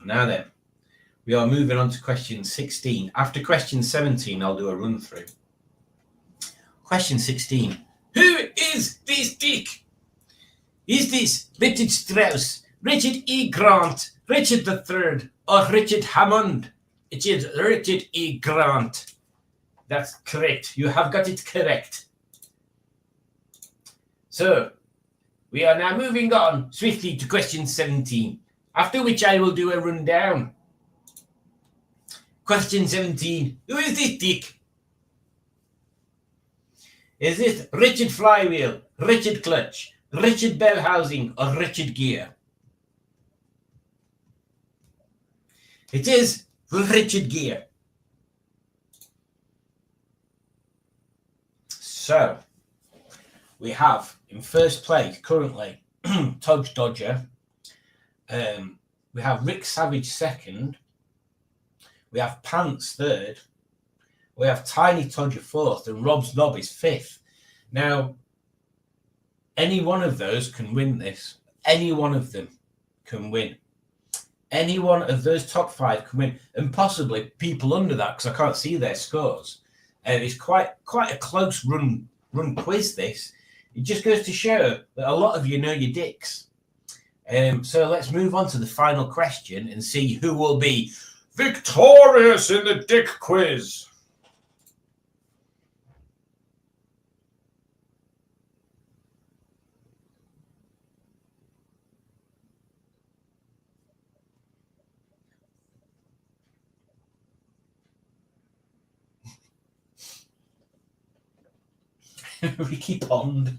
Now then, we are moving on to question 16. After question 17, I'll do a run through. Question 16. Who is this dick? Is this Richard Strauss, Richard E. Grant, Richard III, or Richard Hammond? It is Richard E. Grant. That's correct. You have got it correct. So, we are now moving on swiftly to question 17, after which I will do a rundown. Question 17. Who is this dick? Is it Richard Flywheel, Richard Clutch, Richard Bell Housing, or Richard Gere? It is Richard Gere. So, we have in first place currently Tudge Dodger. We have Rick Savage second. We have Pants third. We have Tiny Todger fourth, and Rob's Knob is fifth. Now, any one of those can win this. Any one of them can win. Any one of those top 5 can win, and possibly people under that, because I can't see their scores. It's quite a close run quiz, this. It just goes to show that a lot of you know your dicks. So let's move on to the final question and see who will be victorious in the dick quiz. Ricky Pond.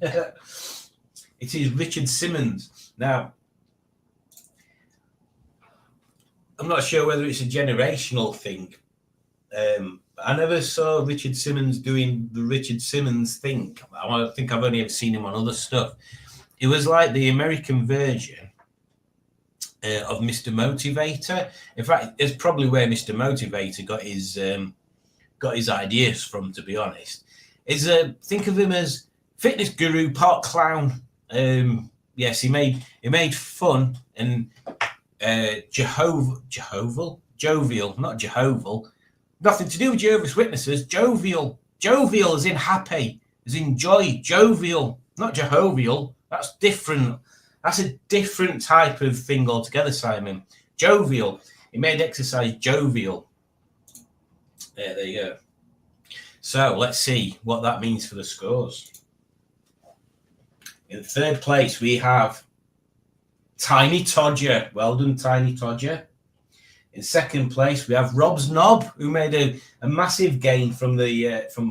It is Richard Simmons. Now, I'm not sure whether it's a generational thing. I never saw Richard Simmons doing the Richard Simmons thing. I think I've only ever seen him on other stuff. It was like the American version of Mr. Motivator. In fact, it's probably where Mr. Motivator got his ideas from, to be honest. Think of him as fitness guru, part clown. Yes, he made fun and jovial, not Jehovah. Nothing to do with Jehovah's Witnesses. Jovial as in happy, as in joy. Jovial, not Jehovial. That's different. That's a different type of thing altogether, Simon. Jovial. He made exercise jovial. There you go. So let's see what that means for the scores. In third place, we have Tiny Todger. Well done, Tiny Todger. In second place, we have Rob's Knob, who made a massive gain from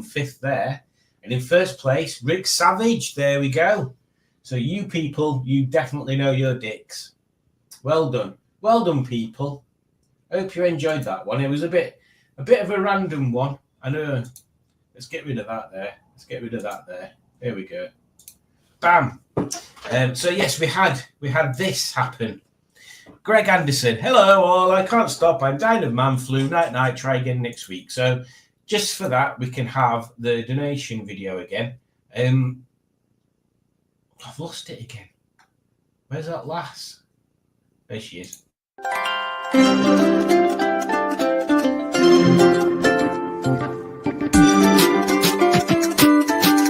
fifth there. And in first place, Rick Savage. There we go. So you people, you definitely know your dicks. Well done. Well done, people. I hope you enjoyed that one. It was a bit of a random one. I know. Let's get rid of that there. There we go. Bam. So yes, we had this happen. Greg Anderson. Hello all. I can't stop. I'm dying of man flu. Night. Try again next week. So just for that, we can have the donation video again. I've lost it again. Where's that lass? There she is.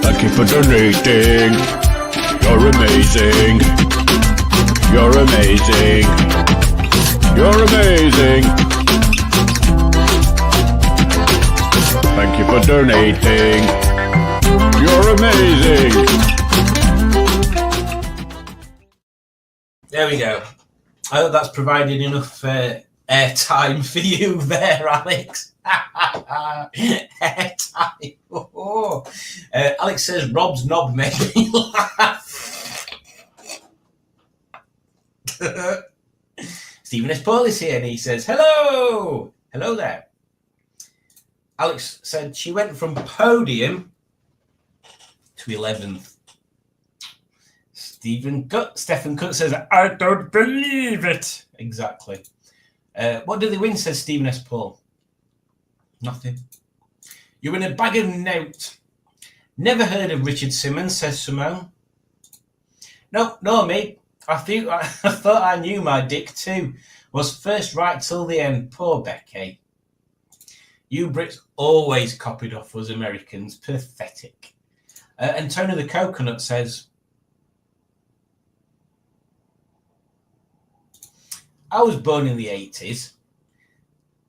Thank you for donating. You're amazing. You're amazing. You're amazing. Thank you for donating. You're amazing. There we go. I hope that's provided enough airtime for you there, Alex. Airtime. Oh. Alex says Rob's Knob made me laugh. Stephen S. Paul is here and he says, hello. Hello there. Alex said she went from podium to 11th. Stephen Cook says, I don't believe it. Exactly. What did they win, says Stephen S. Paul. Nothing. You're in a bag of note. Never heard of Richard Simmons, says Simone. No, mate. I thought I knew my dick too. Was first right till the end. Poor Becky. You Brits always copied off us Americans. Pathetic. And Tony the Coconut says, I was born in the 80s,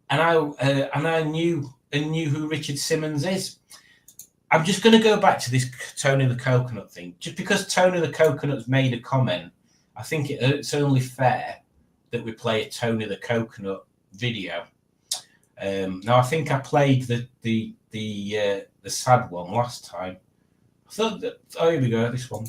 and I knew who Richard Simmons is. I'm just going to go back to this Tony the Coconut thing. Just because Tony the Coconut's made a comment, I think it's only fair that we play a Tony the Coconut video. Now I think I played the sad one last time. I thought that. Oh, here we go. This one.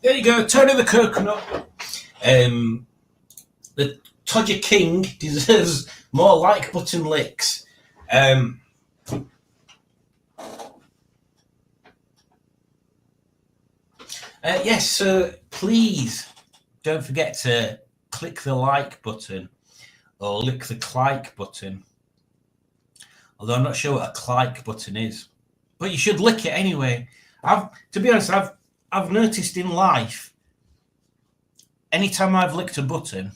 There you go, Tony the Coconut. The Todger King deserves more like button licks. Yes, so please don't forget to click the like button or lick the click button. Although I'm not sure what a click button is, but you should lick it anyway. To be honest, I've noticed in life, anytime I've licked a button,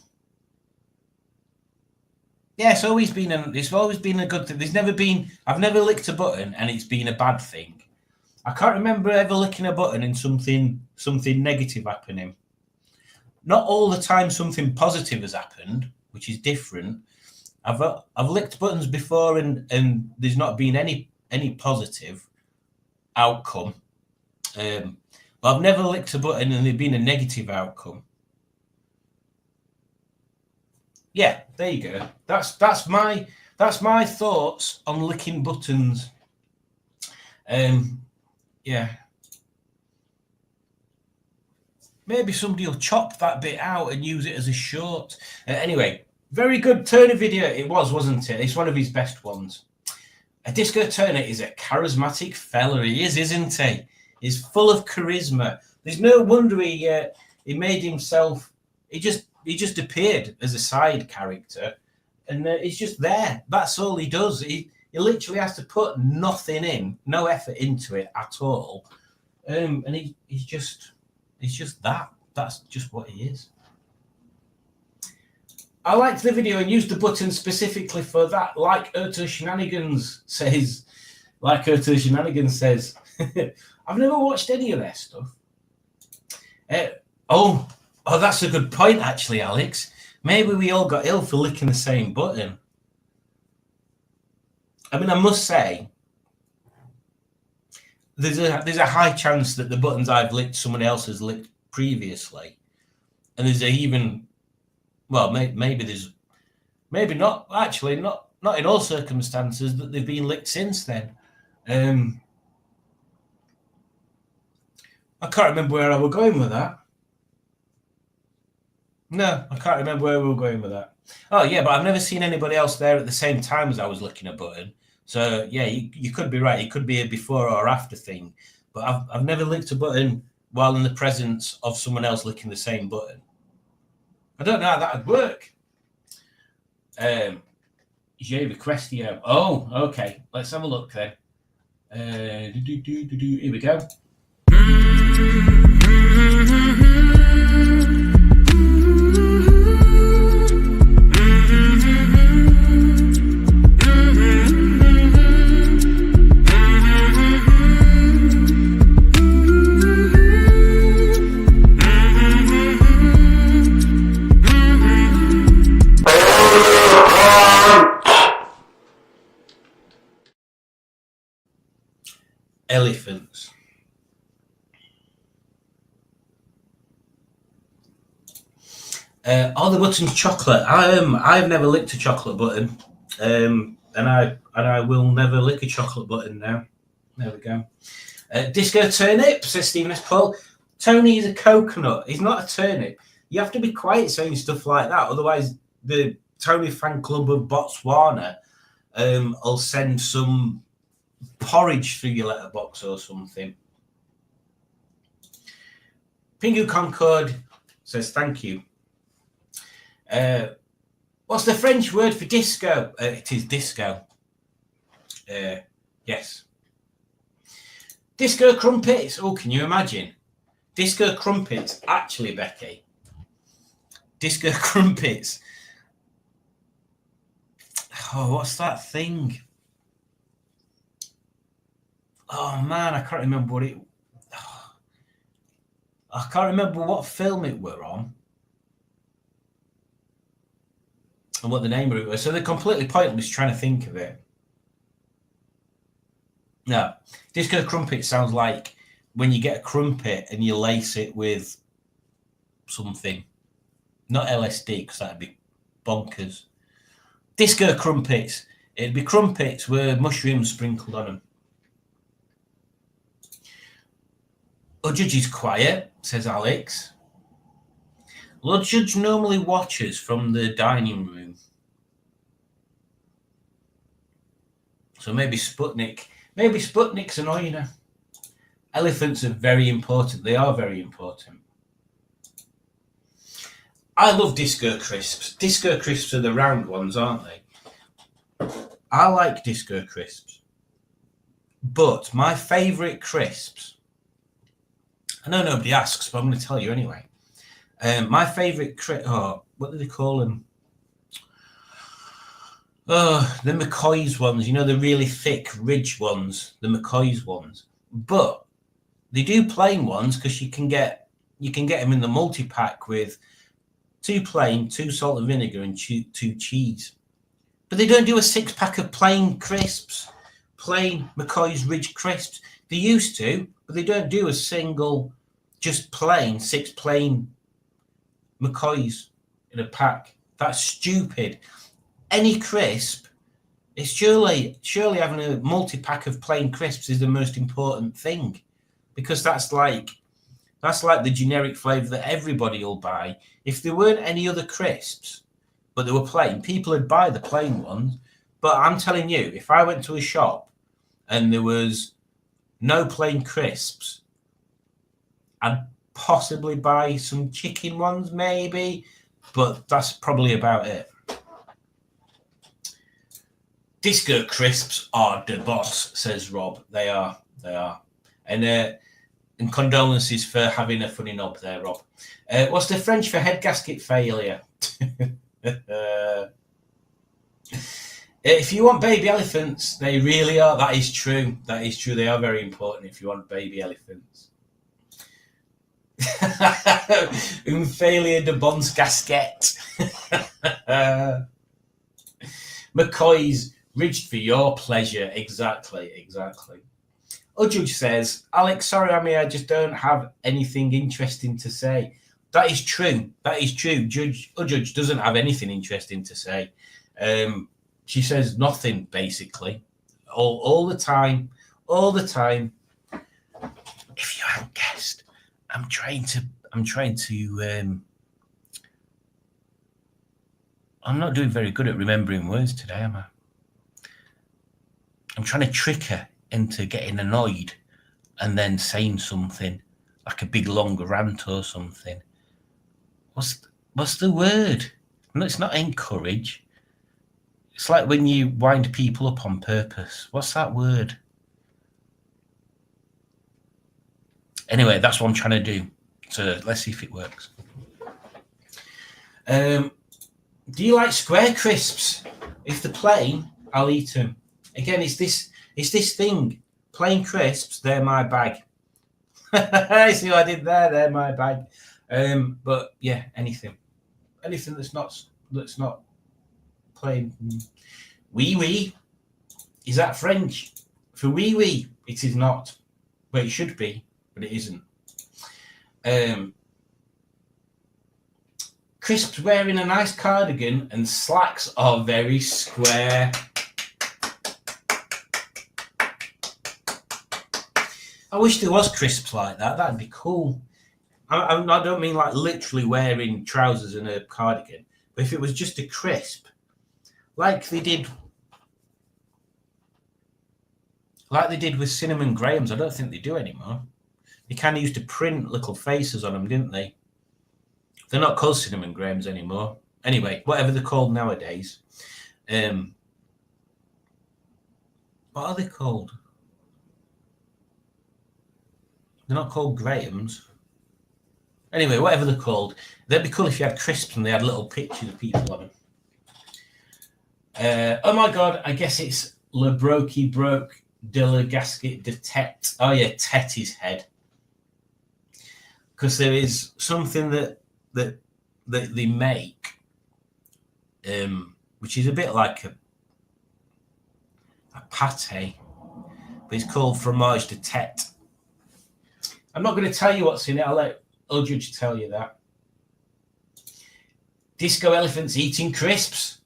yeah, it's always been a good thing. I've never licked a button and it's been a bad thing. I can't remember ever licking a button and something negative happening. Not all the time something positive has happened, which is different. I've licked buttons before and there's not been any positive outcome. But I've never licked a button and there's been a negative outcome. Yeah, there you go. That's my thoughts on licking buttons. Yeah. Maybe somebody will chop that bit out and use it as a short. Anyway, very good Turner video. It was, wasn't it? It's one of his best ones. Disco Turner is a charismatic fella. He is, isn't he? He's full of charisma. There's no wonder he made himself. He just appeared as a side character, and he's just there. That's all he does. He literally has to put nothing in, no effort into it at all, and he's just that. That's just what he is. I liked the video and used the button specifically for that. Like Erto Shenanigans says. I've never watched any of their stuff. Oh, that's a good point, actually, Alex. Maybe we all got ill for licking the same button. I mean, I must say, there's a high chance that the buttons I've licked, someone else has licked previously, and there's maybe not. Actually, not in all circumstances that they've been licked since then. I can't remember where I was going with that. No, I can't remember where we were going with that. Oh, yeah, but I've never seen anybody else there at the same time as I was licking a button. So, yeah, you could be right. It could be a before or after thing. But I've never licked a button while in the presence of someone else licking the same button. I don't know how that would work. J'ai requestio. Oh, okay. Let's have a look then. Here we go. elephants. Are the buttons chocolate? I've never licked a chocolate button, and I will never lick a chocolate button now. There we go. Disco turnip, says Stephen S. Paul. Tony is a coconut. He's not a turnip. You have to be quiet saying stuff like that, otherwise the Tony fan club of Botswana will send some porridge through your letterbox or something. Pingu Concord says thank you. What's the French word for disco? It is disco. Yes. Disco crumpets. Oh, can you imagine? Disco crumpets. Actually, Becky. Disco crumpets. Oh, what's that thing? Oh, man, I can't remember what it... Oh, I can't remember what film it were on. And what the name of it was. So they're completely pointless trying to think of it. No. Disco crumpet sounds like when you get a crumpet and you lace it with something. Not LSD, because that'd be bonkers. Disco crumpets. It'd be crumpets with mushrooms sprinkled on them. Oh, Judge is quiet, says Alex. Lord Judge normally watches from the dining room. So maybe Sputnik. Maybe Sputnik's annoying her. Elephants are very important. They are very important. I love Disco Crisps. Disco Crisps are the round ones, aren't they? I like Disco Crisps. But my favourite crisps... I know nobody asks, but I'm going to tell you anyway. My favourite crisp... Oh, what do they call them? Oh, the McCoy's ones. You know, the really thick ridge ones. The McCoy's ones. But they do plain ones because you can get them in the multi-pack with 2 plain, 2 salt and vinegar, and 2 cheese. But they don't do a 6-pack of plain crisps, plain McCoy's Ridge crisps. They used to, but they don't do a single, just plain, 6 plain McCoy's in a pack. That's stupid. Any crisp, it's surely having a multi-pack of plain crisps is the most important thing, because that's like the generic flavour that everybody will buy. If there weren't any other crisps, but they were plain, people would buy the plain ones. But I'm telling you, if I went to a shop and there was no plain crisps, I'd possibly buy some chicken ones, maybe, but that's probably about it. Disco crisps are the boss, says Rob. They are. And condolences for having a funny knob there, Rob. What's the French for head gasket failure? If you want baby elephants, they really are. That is true. That is true. They are very important if you want baby elephants. Un failure de bon's gasket. McCoy's ridged for your pleasure. Exactly. Judge says, Alex, sorry, I just don't have anything interesting to say. That is true. Judge doesn't have anything interesting to say. She says nothing, basically. All the time. If you haven't guessed, I'm not doing very good at remembering words today, am I? I'm trying to trick her into getting annoyed and then saying something like a big long rant or something. What's the word? No, it's not encourage. It's like when you wind people up on purpose. What's that word? Anyway, that's what I'm trying to do. So let's see if it works. Do you like square crisps? If they're plain, I'll eat them. Again, it's this thing. Plain crisps, they're my bag. See what I did there? They're my bag. But yeah, anything that's not plain. Oui, oui. Is that French? For oui, oui, it is not. Well, it should be, but it isn't. Crisp's wearing a nice cardigan and slacks are very square. I wish there was Crisps like that. That'd be cool. I don't mean like literally wearing trousers and a cardigan, but if it was just a Crisp, like they did with Cinnamon Grahams. I don't think they do anymore. They kind of used to print little faces on them, didn't they? They're not called Cinnamon Grahams anymore. Anyway, whatever they're called nowadays. What are they called? They're not called Grahams. Anyway, whatever they're called. They'd be cool if you had Crisps and they had little pictures of people on them. Oh my God, I guess it's Le Brokey Broke de la Gasket de Tete. Oh yeah, Tetty's head. Because there is something that they make, which is a bit like a pate, but it's called fromage de tête. I'm not going to tell you what's in it. I'll let Uldridge tell you that. Disco elephants eating crisps.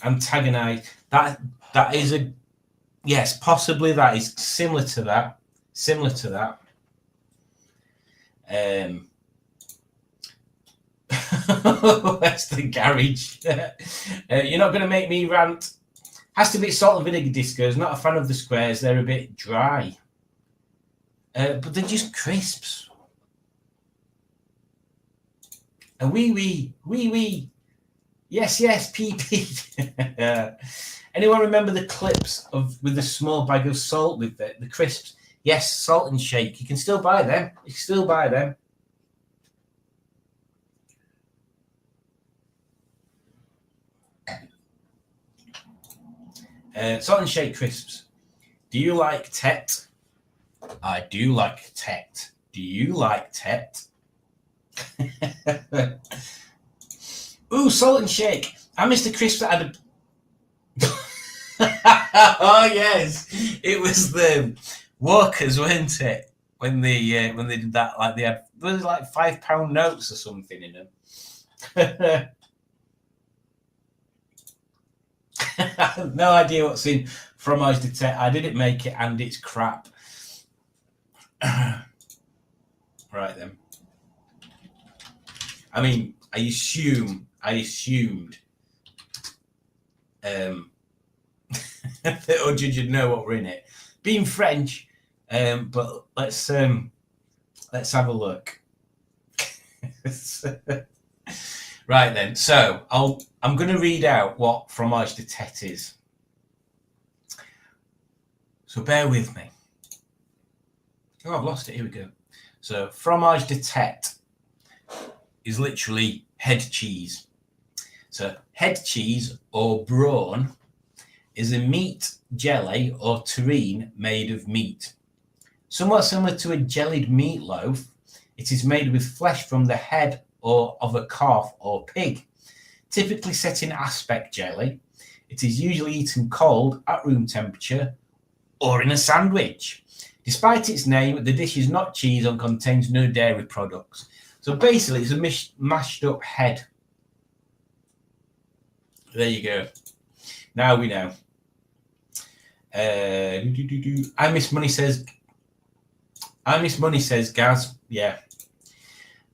Antagonise. That is a yes, possibly that is similar to that. That's the garage. You're not going to make me rant. Has to be salt and vinegar discos. Not a fan of the squares. They're a bit dry. But they're just crisps. A wee. Yes, pee. Anyone remember the clips with the small bag of salt with the crisps? Yes, Salt and Shake. You can still buy them. Salt and Shake crisps. Do you like Tet? I do like Tet. Do you like Tet? Ooh, Salt and Shake. I missed the crisp that had a... Oh yes, it was the Walkers, weren't it? When they did that, like they had like £5 notes or something in them. I have no idea what's in fromage de tête. I didn't make it, and it's crap. Right then. I mean, I assumed that Uldridge would know what were in it. Being French, but let's have a look. Right then. So I'm going to read out what fromage de tête is. So bear with me. Oh, I've lost it. Here we go. So fromage de tête is literally head cheese. So head cheese or brawn is a meat jelly or terrine made of meat. Somewhat similar to a jellied meatloaf, it is made with flesh from the head or of a calf or pig. Typically set in aspic jelly, it is usually eaten cold at room temperature or in a sandwich. Despite its name, the dish is not cheese and contains no dairy products. So basically, it's a mashed up head. There you go. Now we know. I Miss Money says Gaz. Yeah.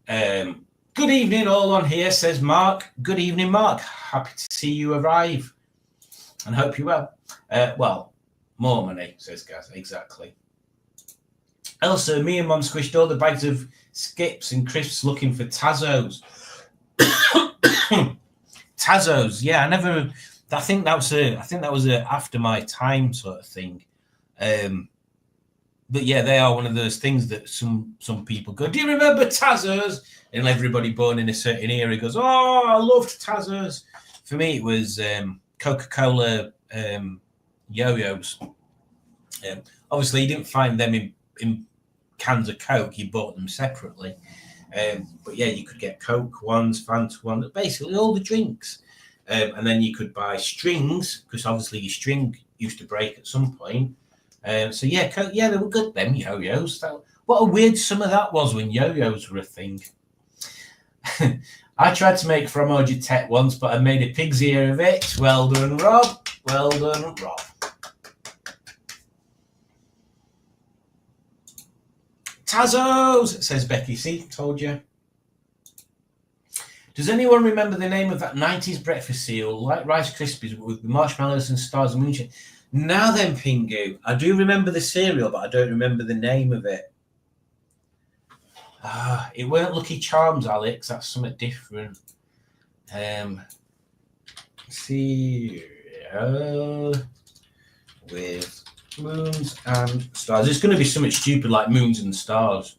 Good evening, all on here, says Mark. Good evening, Mark. Happy to see you arrive and hope you're well. Well, more money, says Gaz. Exactly. Also, me and Mum squished all the bags of skips and crisps looking for Tazos. Tazos, yeah. I think that was a after my time sort of thing. But yeah, they are one of those things that some people go, do you remember Tazos? And everybody born in a certain era goes, oh, I loved Tazos. For me, it was Coca-Cola yo-yos. Obviously, you didn't find them in cans of Coke. You bought them separately. But yeah, you could get Coke ones, Fanta ones, basically all the drinks. And then you could buy strings, because obviously your string used to break at some point. So yeah, they were good, them yo-yos. What a weird summer that was when yo-yos were a thing. I tried to make Fromoji Tech once, but I made a pig's ear of it. Well done, Rob. Well done, Rob. Tazos, says Becky. See, told you. Does anyone remember the name of that 90s breakfast cereal, like Rice Krispies, with marshmallows and stars and moonshine? Now then, Pingu, I do remember the cereal, but I don't remember the name of it. It weren't Lucky Charms, Alex. That's something different. Cereal with moons and stars. It's going to be something stupid like moons and stars.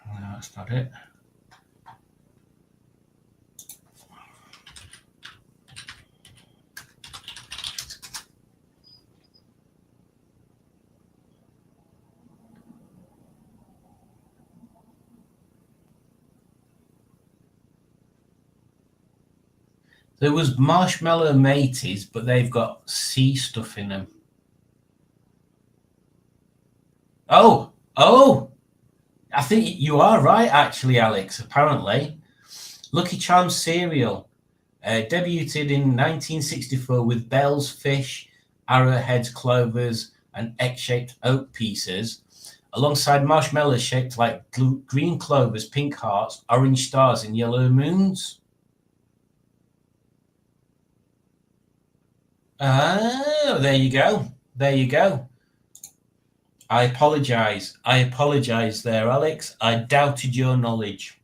No, that's not it. There was Marshmallow Mateys, but they've got sea stuff in them. Oh, I think you are right, actually, Alex, apparently. Lucky Charms cereal debuted in 1964 with bells, fish, arrowheads, clovers, and egg-shaped oat pieces, alongside marshmallows shaped like green clovers, pink hearts, orange stars, and yellow moons. Oh, there you go. There you go. I apologize. I apologize there, Alex. I doubted your knowledge.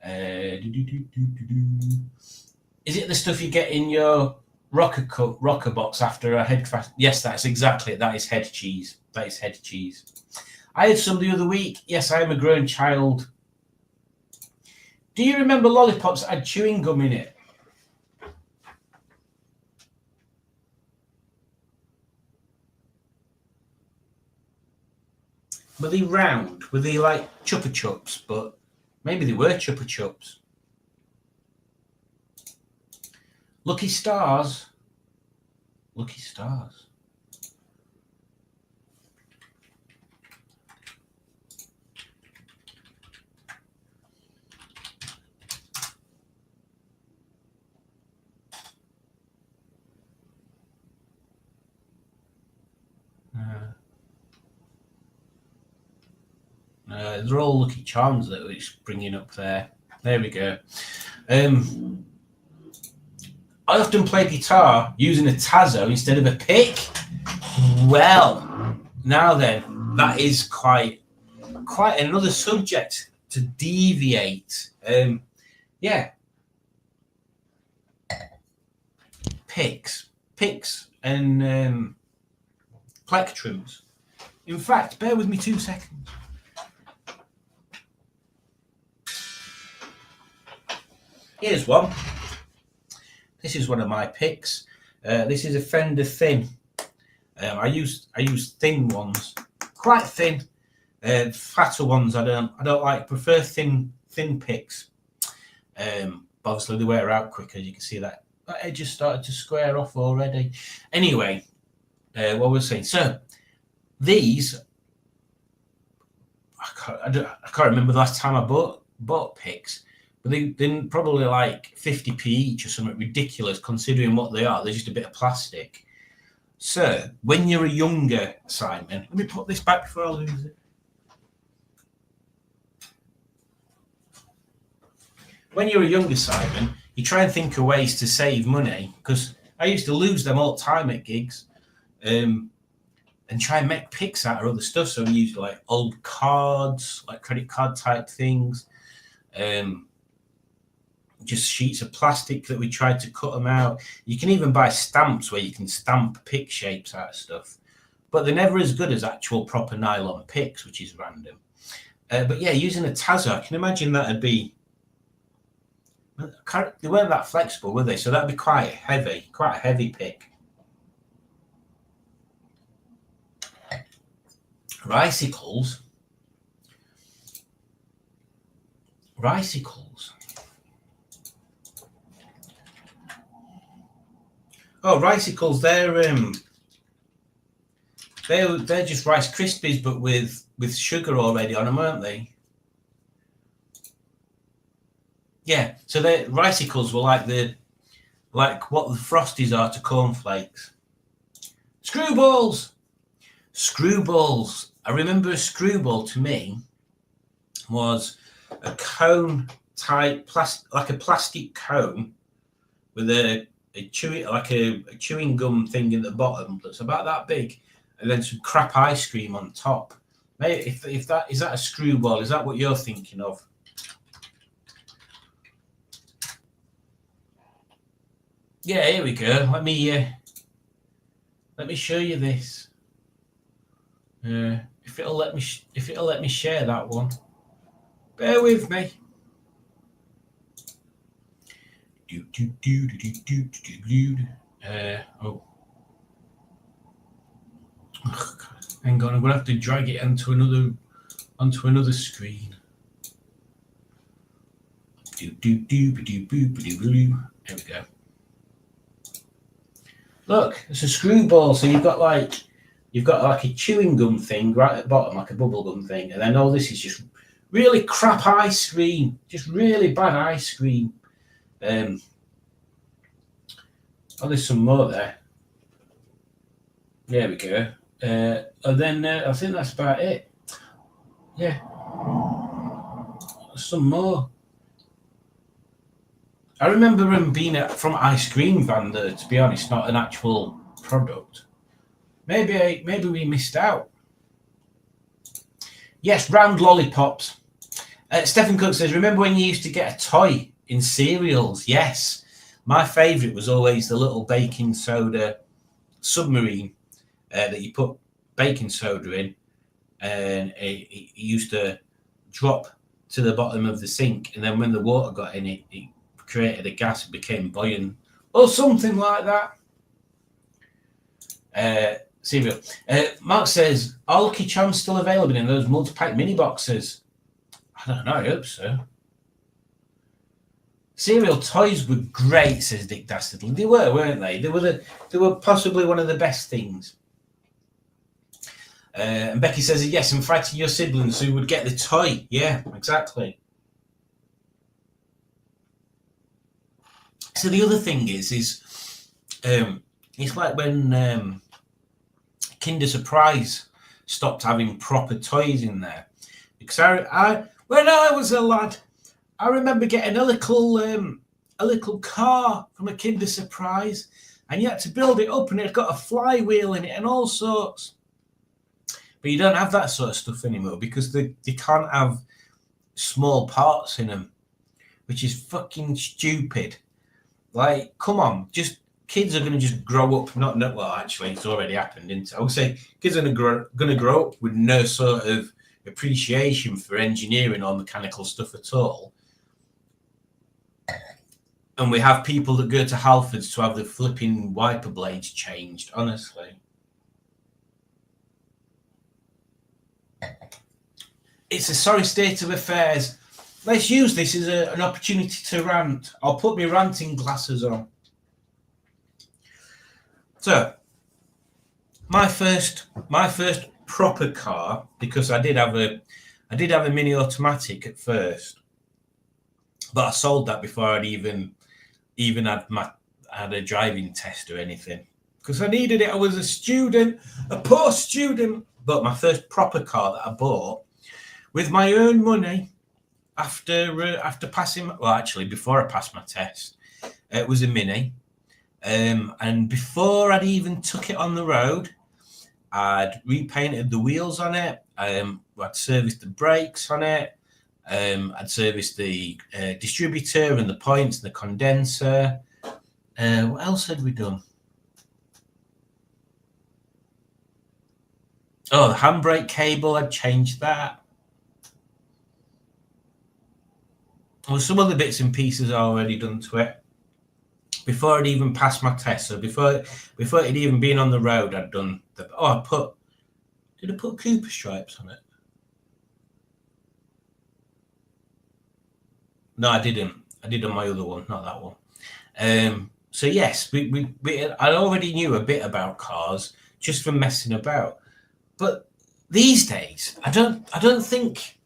Is it the stuff you get in your rocker box after a head crash? Yes, that's exactly it. That is head cheese. That is head cheese. I had some the other week. Yes, I am a grown child. Do you remember lollipops that had chewing gum in it? Were they round? Were they like Chupa Chups? But maybe they were Chupa Chups. Lucky Stars. Lucky Stars. They're all Lucky Charms that it's bringing up there. There we go. I often play guitar using a Tazo instead of a pick. Well, now then, that is quite another subject to deviate. Yeah. Picks and plectrums. In fact, bear with me 2 seconds. Here's one. This is one of my picks. This is a Fender Thin. I use thin ones, quite thin. Fatter ones I don't like. Prefer thin picks. Obviously they wear out quicker. You can see that edge has started to square off already. Anyway, what was I saying? So these, I can't remember the last time I bought picks. They're probably like 50p each or something ridiculous considering what they are. They're just a bit of plastic. So, when you're a younger Simon, let me put this back before I lose it. When you're a younger Simon, you try and think of ways to save money, because I used to lose them all the time at gigs, and try and make picks out of other stuff. So we used like old cards, like credit card type things, just sheets of plastic that we tried to cut them out. You can even buy stamps where you can stamp pick shapes out of stuff, but they're never as good as actual proper nylon picks, which is random. But yeah, using a Tazo, I can imagine that'd be, they weren't that flexible, were they? So that'd be quite a heavy pick. Ricicles. Ricicles. Oh, Ricicles, they're just Rice Krispies, but with sugar already on them, aren't they? Yeah, so the Ricicles were like what the Frosties are to cornflakes. Screwballs. Screwballs. I remember a screwball to me was a cone type like a plastic cone with a chewing gum thing in the bottom that's about that big, and then some crap ice cream on top. Mate, if that is that a screwball? Is that what you're thinking of? Yeah, here we go. Let me show you this. If it'll let me share that one. Bear with me. Oh. Hang on, I'm gonna have to drag it onto another screen. There we go. Look, it's a screwball. So you've got like a chewing gum thing right at the bottom, like a bubble gum thing, and then all this is just really crap ice cream, just really bad ice cream. Oh, there's some more there. There we go. And then I think that's about it. Yeah. Some more. I remember them being from Ice Cream Van there, to be honest, not an actual product. Maybe we missed out. Yes, round lollipops. Stephen Cook says, remember when you used to get a toy in cereals? Yes. My favourite was always the little baking soda submarine that you put baking soda in, and it used to drop to the bottom of the sink, and then when the water got in it, it created a gas and became buoyant, or something like that. Cereal. Mark says, are Lucky Charms still available in those multi-pack mini boxes? I don't know, I hope so. Cereal toys were great, says Dick Dastardly. They were, weren't they? They were possibly one of the best things. And Becky says, yes, and frighten your siblings who would get the toy. Yeah, exactly. So the other thing is it's like when Kinder Surprise stopped having proper toys in there. Because I when I was a lad, I remember getting a little car from a Kinder Surprise, and you had to build it up, and it got a flywheel in it and all sorts. But you don't have that sort of stuff anymore because they can't have small parts in them, which is fucking stupid. Like, come on, kids are going to just grow up. Well, actually, it's already happened, isn't it? I would say kids are going to grow up with no sort of appreciation for engineering or mechanical stuff at all. And we have people that go to Halfords to have the flipping wiper blades changed, honestly. It's a sorry state of affairs. Let's use this as an opportunity to rant. I'll put my ranting glasses on. So, my first proper car, because I did have a mini automatic at first, but I sold that before I'd even had a driving test or anything, because I needed it. I was a student, a poor student. But my first proper car that I bought with my own money after passing, well, actually before I passed my test, it was a Mini. And before I'd even took it on the road, I'd repainted the wheels on it. I'd serviced the brakes on it. I'd serviced the distributor and the points and the condenser. What else had we done? Oh, the handbrake cable, I'd changed that. Well, some other bits and pieces I already done to it before I'd even passed my test. So before it'd even been on the road, I'd done the. Did I put Cooper stripes on it? No, I didn't. I did on my other one, not that one. So yes, I already knew a bit about cars just from messing about. But these days, I don't think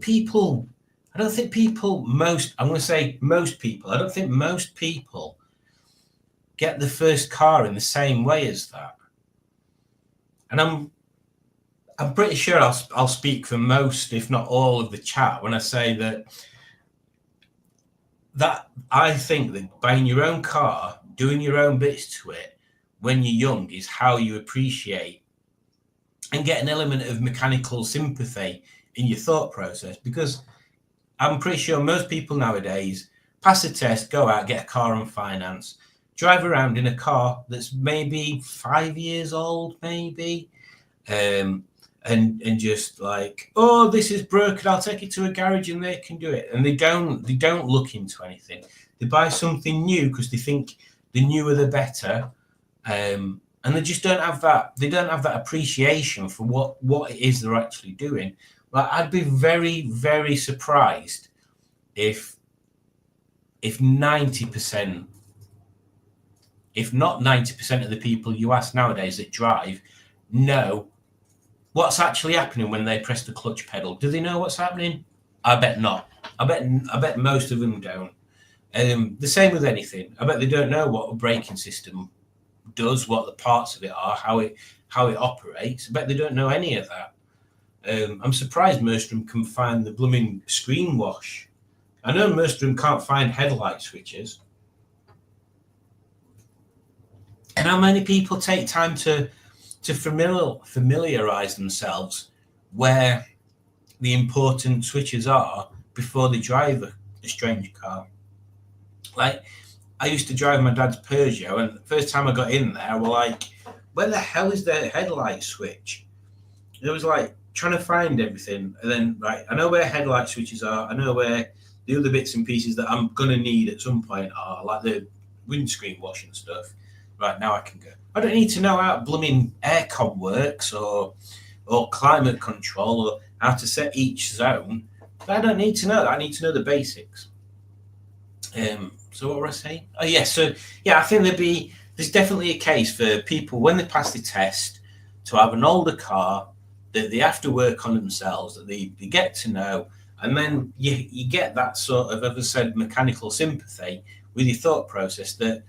people, most people get the first car in the same way as that. And I'm pretty sure I'll speak for most, if not all, of the chat when I say that I think that buying your own car, doing your own bits to it when you're young is how you appreciate and get an element of mechanical sympathy in your thought process. Because I'm pretty sure most people nowadays pass a test, go out, get a car on finance, drive around in a car that's maybe 5 years old, maybe, and just like, oh, this is broken, I'll take it to a garage and they can do it. And they don't look into anything. They buy something new because they think the newer the better, and they just don't have that. They don't have that appreciation for what it is they're actually doing. Like, I'd be very, very surprised if 90%, if not 90% of the people you ask nowadays that drive know what's actually happening when they press the clutch pedal. Do they know what's happening? I bet not. I bet most of them don't. The same with anything. I bet they don't know what a braking system does, what the parts of it are, how it operates. I bet they don't know any of that. I'm surprised most of them can find the blooming screen wash. I know most of them can't find headlight switches. And how many people take time to familiarize themselves where the important switches are before they drive a strange car? Like, I used to drive my dad's Peugeot, and the first time I got in there, I was like, where the hell is the headlight switch? It was like trying to find everything. And then, right, I know where headlight switches are. I know where the other bits and pieces that I'm going to need at some point are, like the windscreen wash and stuff. Right, now I can go. I don't need to know how blooming aircon works or climate control or how to set each zone. I don't need to know that. I need to know the basics. So what were I saying? Oh, yeah. So, yeah, I think there's definitely a case for people when they pass the test to have an older car that they have to work on themselves, that they get to know. And then you get that sort of, as I said, mechanical sympathy with your thought process that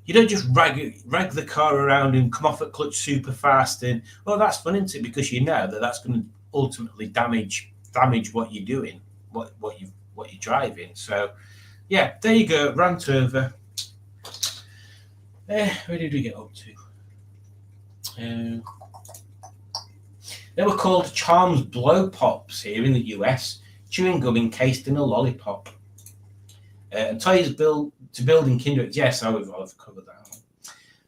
you don't just rag the car around and come off at clutch super fast. And, well, that's fun, isn't it? Because you know that's going to ultimately damage what you're doing, what you're driving. So, yeah, there you go. Rant over. Where did we get up to? They were called Charms Blow Pops here in the US. Chewing gum encased in a lollipop. And toys built to build in Kinder. Yes, I've covered that one.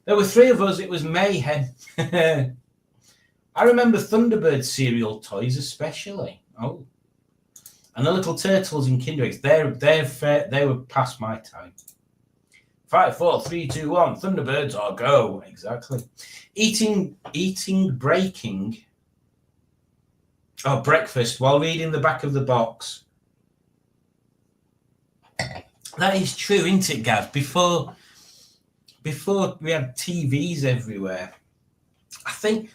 There were three of us. It was mayhem. I remember Thunderbird cereal toys especially. Oh. And the little turtles in Kinder Eggs, they were past my time. 5, 4, 3, 2, 1. Thunderbirds are go. Exactly. Eating, breaking. Oh, breakfast while reading the back of the box. That is true, isn't it, Gav? Before we had TVs everywhere, I think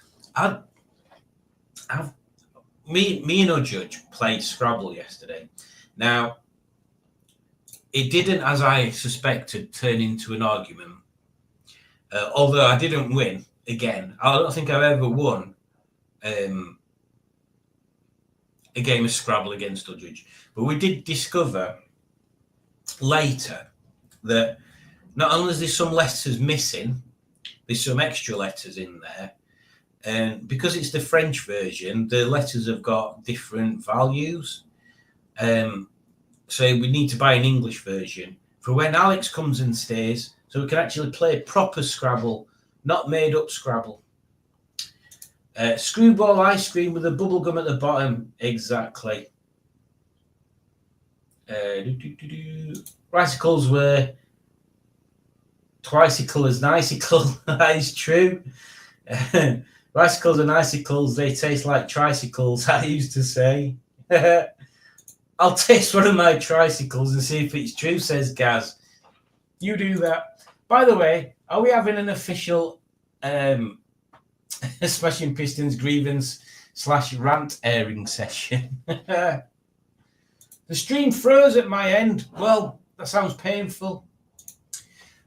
me and Judge played Scrabble yesterday. Now, it didn't, as I suspected, turn into an argument. Although I didn't win again. I don't think I've ever won a game of Scrabble against Judge. But we did discover later that not only is there some letters missing, there's some extra letters in there. And because it's the French version, the letters have got different values. So we need to buy an English version for when Alex comes and stays, so we can actually play proper Scrabble, not made up Scrabble. Screwball ice cream with a bubble gum at the bottom. Exactly. Ricicles were twicycle as icicle. That is true. Ricicles and icicles, they taste like tricycles, I used to say. I'll taste one of my tricycles and see if it's true, says Gaz. You do that. By the way, are we having an official Smashing Pistons grievance / rant airing session? The stream froze at my end. Well, that sounds painful.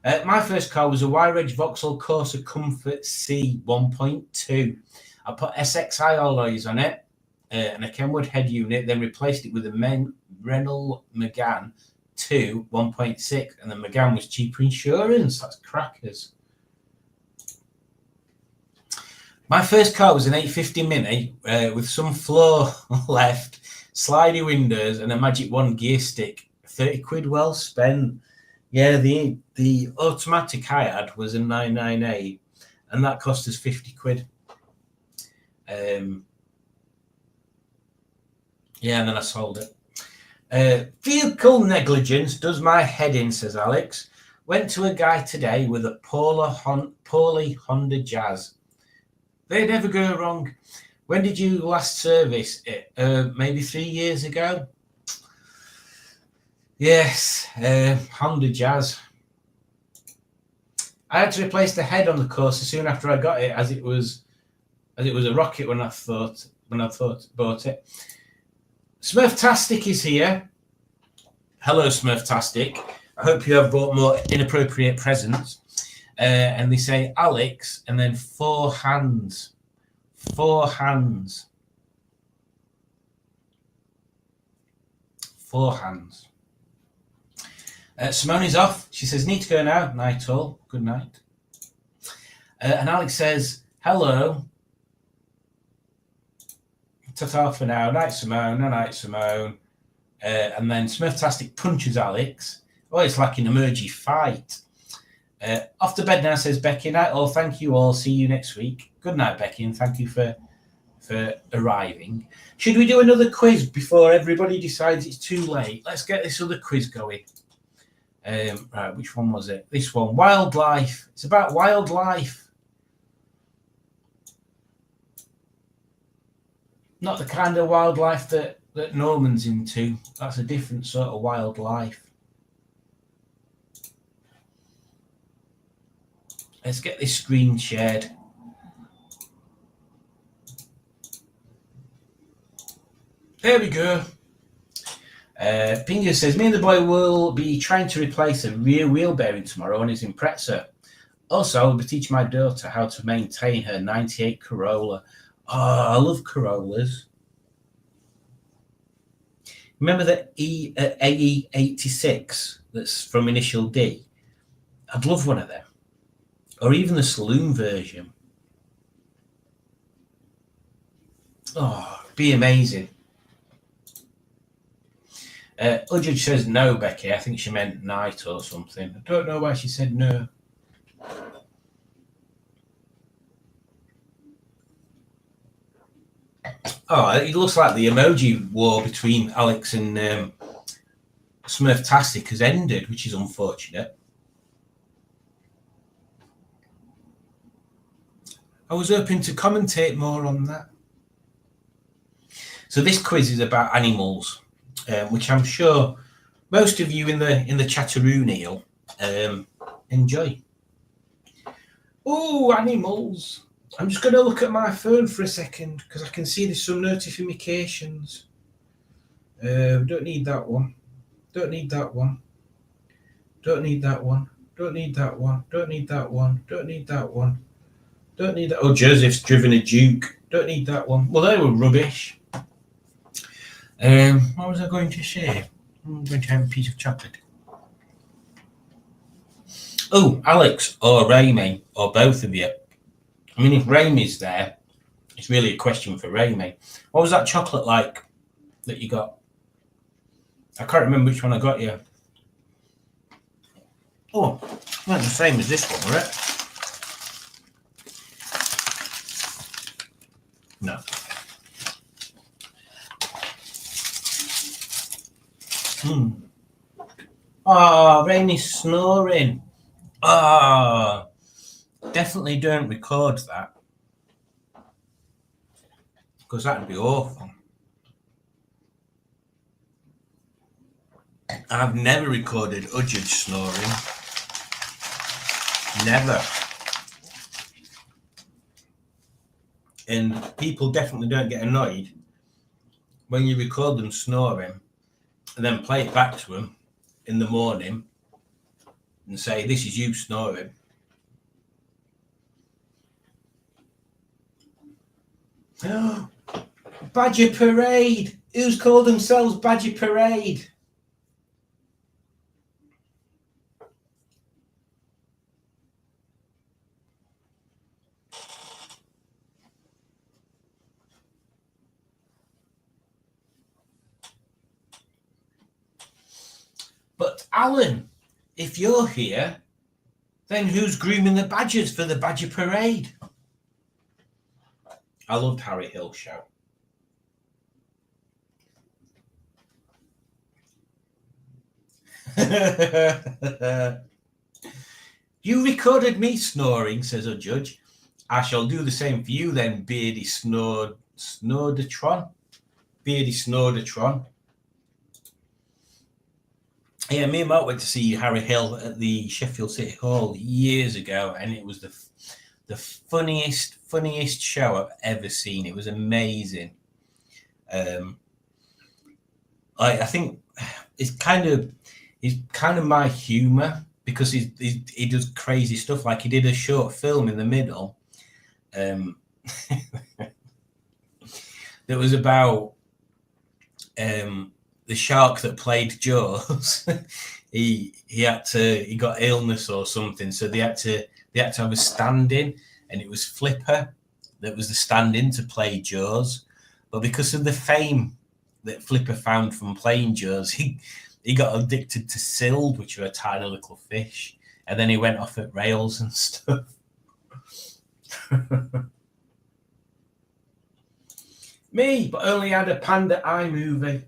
My first car was a Y-Reg Vauxhall Corsa Comfort C 1.2. I put SXI alloys on it and a Kenwood head unit, then replaced it with a Renault Megane 2 1.6, and the Megane was cheaper insurance. That's crackers. My first car was an 850 Mini with some floor left, slidey windows, and a Magic Wand gear stick. 30 quid well spent. Yeah, the automatic I had was a 998, and that cost us 50 quid. Yeah, and then I sold it. Vehicle negligence does my head in, says Alex. Went to a guy today with a poorly Honda Jazz. They never go wrong. When did you last service it? Maybe 3 years ago. Yes, Honda Jazz. I had to replace the head on the Corsa soon after I got it, as it was a rocket when I thought bought it. Smurftastic is here. Hello, Smurftastic. I hope you have bought more inappropriate presents. And they say Alex, and then 4 hands. 4 hands. 4 hands. Simone is off. She says, need to go now. Night all. Good night. And Alex says, hello. Ta-ta for now. Night, Simone. No night, Simone. And then Smurftastic punches Alex. Oh, it's like an emoji fight. Off to bed now, says Becky. Night all. Thank you all. See you next week. Good night, Becky, and thank you for arriving. Should we do another quiz before everybody decides it's too late? Let's get this other quiz going. Right, which one was it? This one, wildlife. It's about wildlife. Not the kind of wildlife that Norman's into. That's a different sort of wildlife. Let's get this screen shared. There we go. Pingu says, me and the boy will be trying to replace a rear wheel bearing tomorrow on his Impreza. Also, I will be teaching my daughter how to maintain her 98 Corolla. Oh, I love Corollas. Remember the AE86 that's from Initial D? I'd love one of them. Or even the saloon version. Oh, it'd be amazing. Ujaj says no, Becky. I think she meant night or something. I don't know why she said no. Oh, it looks like the emoji war between Alex and Smurftastic has ended, which is unfortunate. I was hoping to commentate more on that. So this quiz is about animals. Which I'm sure most of you in the chatteroo, Neil, enjoy. Oh, animals! I'm just going to look at my phone for a second because I can see there's some notifications. Don't need that one. Don't need that one. Don't need that one. Don't need that one. Don't need that one. Don't need that one. Don't need that. Oh, Joseph's driven a Duke. Don't need that one. Well, they were rubbish. What was I going to say? I'm going to have a piece of chocolate. Oh, Alex or Raimi, or both of you. I mean, if Raimi's there, it's really a question for Raimi. What was that chocolate like that you got? I can't remember which one I got you. Oh, not the same as this one, right? No. Oh, Rainey's snoring. Oh, definitely don't record that. Because that'd be awful. I've never recorded Udgage snoring. Never. And people definitely don't get annoyed when you record them snoring and then play it back to them in the morning and say, this is you snoring. Badger Parade. Who's called themselves Badger Parade? But Alan, if you're here, then who's grooming the badgers for the Badger Parade? I loved Harry Hill's show. You recorded me snoring, says a judge. I shall do the same for you then, Beardy Snordertron. Beardy Snordertron. Yeah, me and Mark went to see Harry Hill at the Sheffield City Hall years ago, and it was the funniest show I've ever seen. It was amazing. I think it's kind of my humour, because he does crazy stuff. Like he did a short film in the middle that was about the shark that played Jaws. he got illness or something, so they had to have a stand-in, and it was Flipper that was the stand-in to play Jaws. But because of the fame that Flipper found from playing Jaws, he got addicted to Sild, which are a tiny little fish, and then he went off at rails and stuff. Me, but only had a Panda iMovie.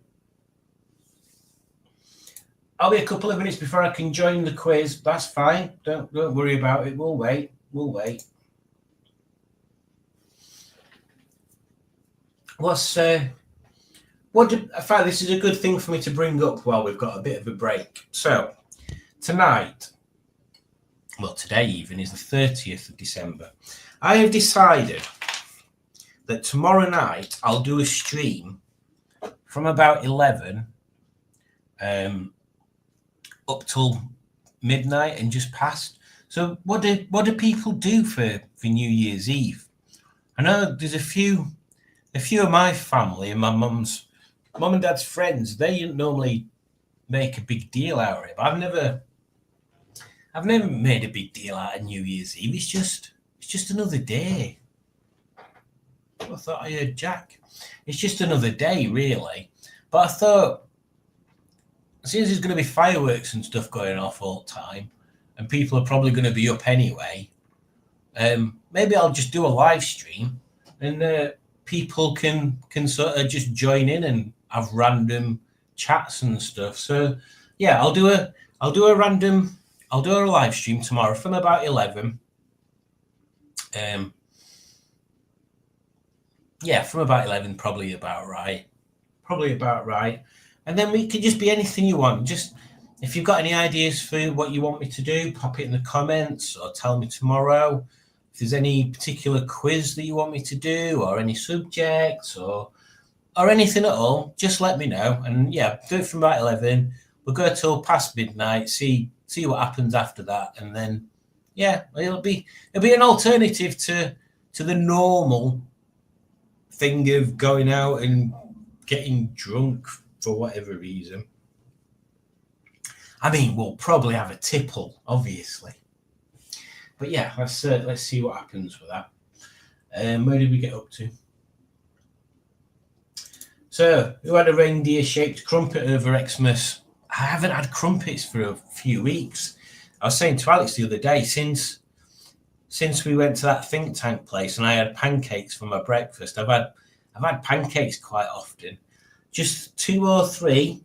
I'll be a couple of minutes before I can join the quiz. That's fine. Don't worry about it. We'll wait. I find this is a good thing for me to bring up while we've got a bit of a break. So tonight, well, today even, is the 30th of December. I have decided that tomorrow night I'll do a stream from about 11 up till midnight and just past. So what do people do for New Year's Eve? I know there's a few of my family and my mum and dad's friends, they normally make a big deal out of it. But I've never made a big deal out of New Year's Eve. It's just another day. I thought I heard Jack. It's just another day, really. But I thought, since there's going to be fireworks and stuff going off all the time, and people are probably going to be up anyway, maybe I'll just do a live stream, and people can sort of just join in and have random chats and stuff. So yeah, I'll do a live stream tomorrow from about 11. Yeah, from about 11, probably about right. And then we can just be anything you want. Just if you've got any ideas for what you want me to do, pop it in the comments or tell me tomorrow. If there's any particular quiz that you want me to do, or any subjects, or anything at all, just let me know. And yeah, do it from about 11. We'll go till past midnight, see what happens after that, and then yeah, it'll be an alternative to the normal thing of going out and getting drunk for whatever reason. I mean, we'll probably have a tipple, obviously. But yeah, let's see what happens with that. Where did we get up to? So, who had a reindeer-shaped crumpet over Xmas? I haven't had crumpets for a few weeks. I was saying to Alex the other day, since we went to that think tank place and I had pancakes for my breakfast, I've had pancakes quite often. Just two or three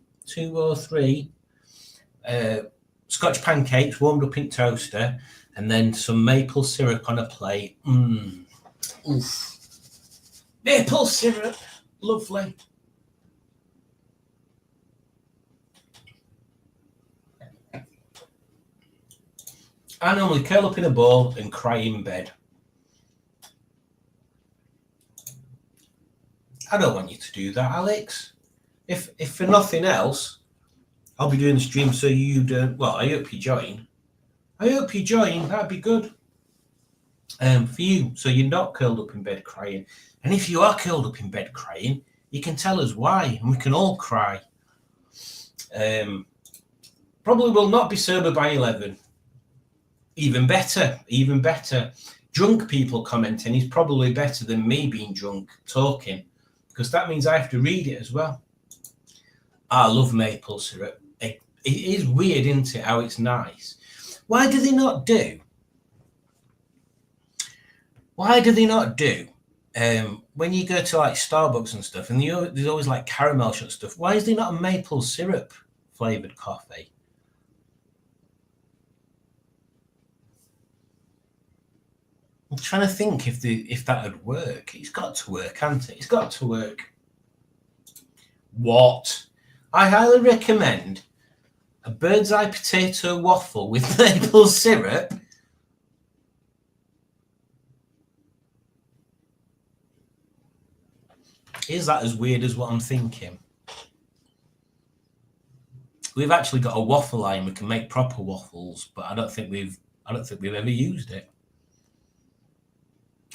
Scotch pancakes warmed up in toaster, and then some maple syrup on a plate. Oof. Maple syrup, lovely. I normally curl up in a ball and cry in bed. I don't want you to do that, Alex. If for nothing else, I'll be doing the stream so you don't. Well, I hope you join. That'd be good. For you, so you're not curled up in bed crying. And if you are curled up in bed crying, you can tell us why, and we can all cry. Probably will not be sober by 11. Even better. Drunk people commenting is probably better than me being drunk talking, because that means I have to read it as well. I love maple syrup. It is weird, isn't it, how it's nice. Why do they not do when you go to like Starbucks and stuff, and there's always like caramel shot stuff, why is there not a maple syrup flavored coffee? I'm trying to think if that would work. It's got to work, hasn't it? It's got to work. What? I highly recommend a bird's eye potato waffle with maple syrup. Is that as weird as what I'm thinking? We've actually got a waffle line. We can make proper waffles, but I don't think we've ever used it.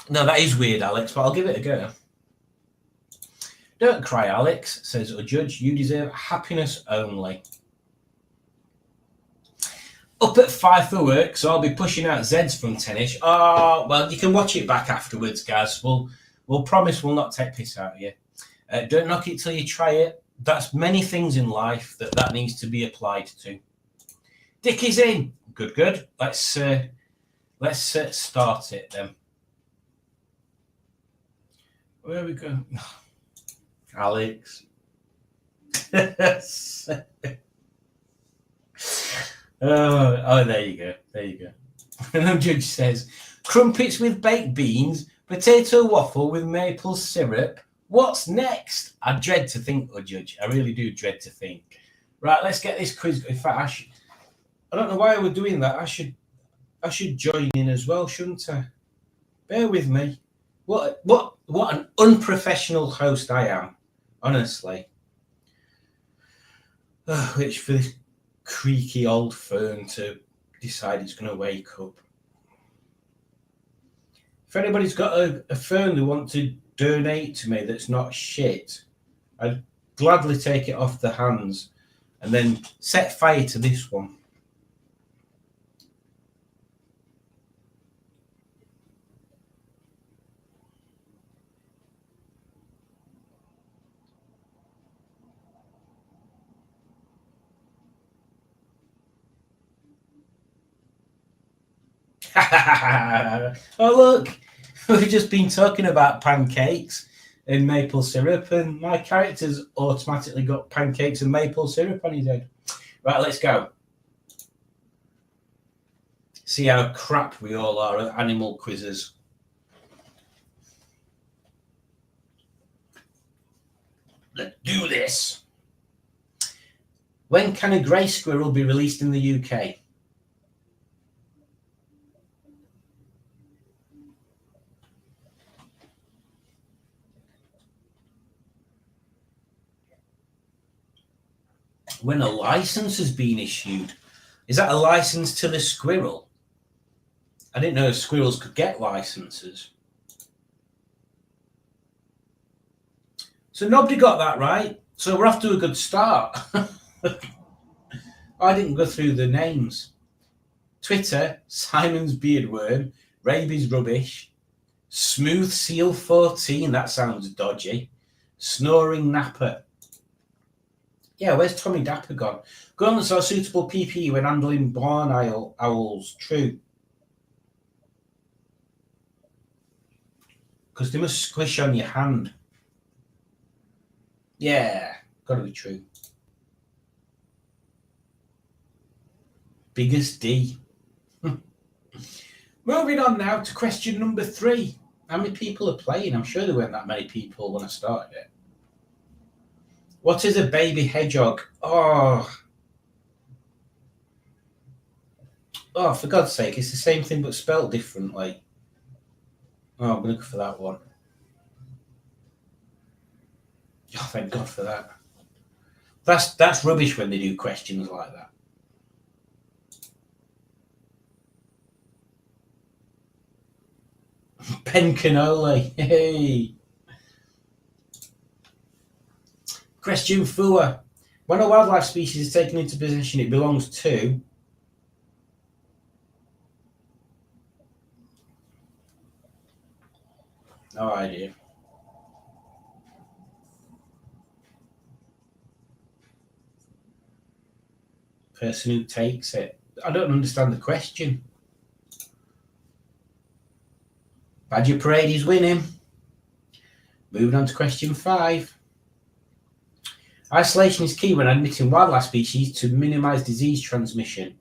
No, that is weird, Alex, but I'll give it a go. Don't cry, Alex, says a judge. You deserve happiness only. Up at 5 for work, so I'll be pushing out Zeds from tennis. Oh, well, you can watch it back afterwards, guys. We'll promise we'll not take piss out of you. Don't knock it till you try it. That's many things in life that needs to be applied to. Dickie's in. Good. Let's start it then. Where we go? Alex. Oh, there you go. And the judge says, crumpets with baked beans, potato waffle with maple syrup. What's next? I dread to think, Judge. I really do dread to think. Right, let's get this quiz. In fact, I don't know why we're doing that. I should join in as well, shouldn't I? Bear with me. What an unprofessional host I am, honestly. Which for this creaky old phone to decide it's going to wake up. If anybody's got a phone they want to donate to me that's not shit, I'd gladly take it off the hands and then set fire to this one. Oh, look, we've just been talking about pancakes and maple syrup, and my character's automatically got pancakes and maple syrup on his head. Right, let's go. See how crap we all are at animal quizzes. Let's do this. When can a grey squirrel be released in the UK? When a license has been issued. Is that a license to the squirrel? I didn't know squirrels could get licenses. So nobody got that right. So we're off to a good start. I didn't go through the names. Twitter, Simon's Beardworm, Raby's Rubbish, Smooth Seal 14, that sounds dodgy. Snoring Napper. Yeah, where's Tommy Dapper gone? Governments are suitable PPE when handling barn owls. True. Because they must squish on your hand. Yeah, gotta be true. Biggest D. Moving on now to question number 3. How many people are playing? I'm sure there weren't that many people when I started it. What is a baby hedgehog? Oh. Oh, for God's sake, it's the same thing but spelt differently. Oh, I'm going to go for that one. Oh, thank God for that. That's rubbish when they do questions like that. Ben Cannoli. Hey. Question 4. When a wildlife species is taken into possession, it belongs to... No idea. Person who takes it. I don't understand the question. Badger Parade is winning. Moving on to question 5. Isolation is key when admitting wildlife species to minimise disease transmission.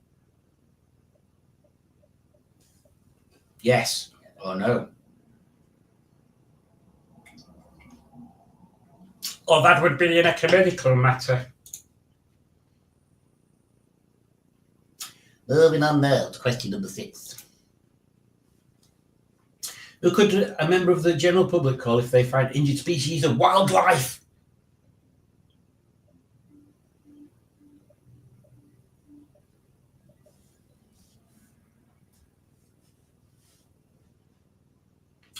Yes or no? Or that would be an ecumenical matter. Moving on now to question number 6. Who could a member of the general public call if they find injured species of wildlife?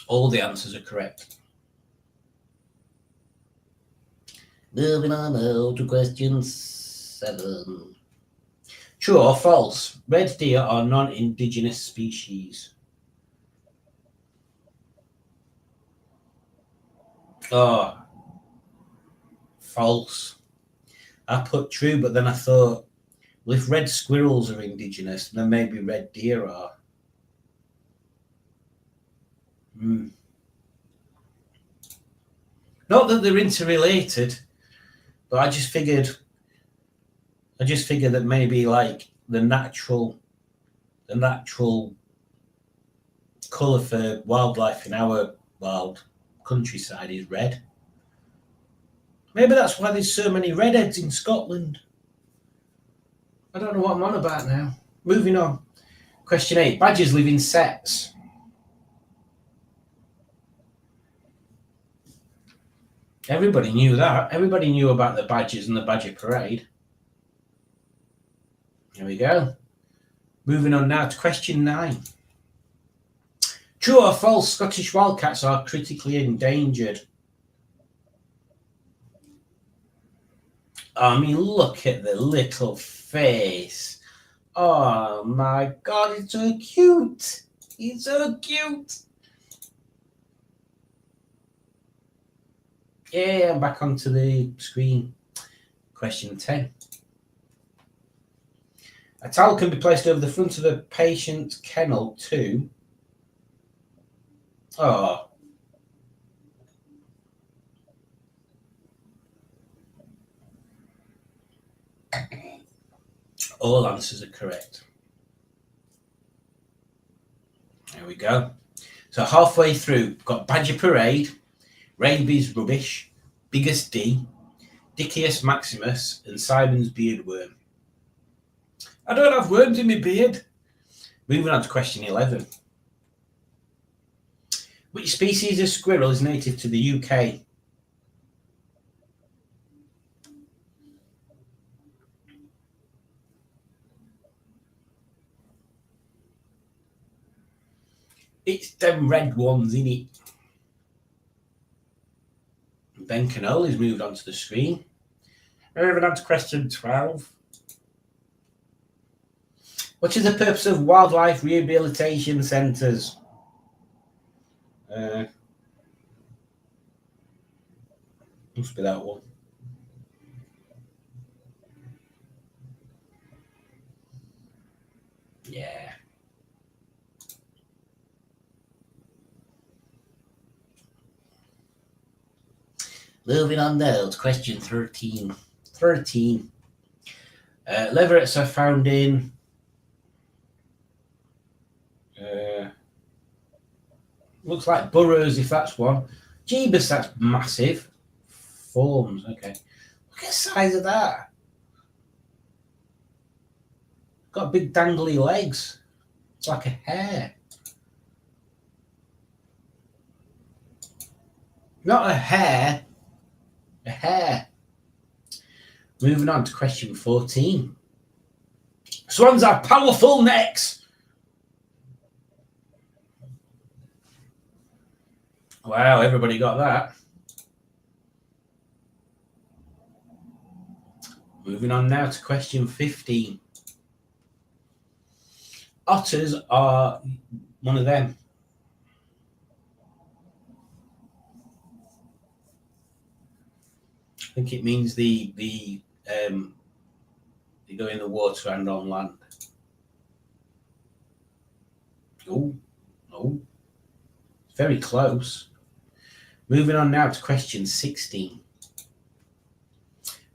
All the answers are correct. Moving on now to question 7. True or false? Red deer are non-indigenous species. Oh, false. I put true, but then I thought, well, if red squirrels are indigenous, then maybe red deer are. Not that they're interrelated, but I just figured that maybe like the natural colour for wildlife in our wild countryside is red. Maybe that's why there's so many redheads in Scotland. I don't know what I'm on about now. Moving on. Question 8. Badgers live in sets. Everybody knew that. Everybody knew about the badgers and the Badger Parade. There we go. Moving on now to question 9. True or false, Scottish wildcats are critically endangered? I mean, look at the little face. Oh my God, it's so cute. He's so cute. Yeah, I'm back onto the screen. Question 10. A towel can be placed over the front of a patient's kennel to... Oh. All answers are correct. There we go. So halfway through, got Badger Parade, Raby's Rubbish, Biggest D, Dickeus Maximus, and Simon's Beardworm. I don't have worms in my beard. Moving on to question 11. Which species of squirrel is native to the UK? It's them red ones, innit? Ben Cannoli's moved on to the screen. Moving on to question 12. What is the purpose of wildlife rehabilitation centres? Must be that one. Yeah. Moving on now to question 13. 13. Leverets are found in... looks like burrows, if that's one. Jeebus, that's massive. Forms, okay. Look at the size of that. Got big dangly legs. It's like a hair. Not a hair. A hair. Moving on to question 14. Swans have powerful necks. Wow, everybody got that. Moving on now to question 15. Otters are one of them. I think it means they go in the water and on land. Oh, no. Very close. Moving on now to question 16.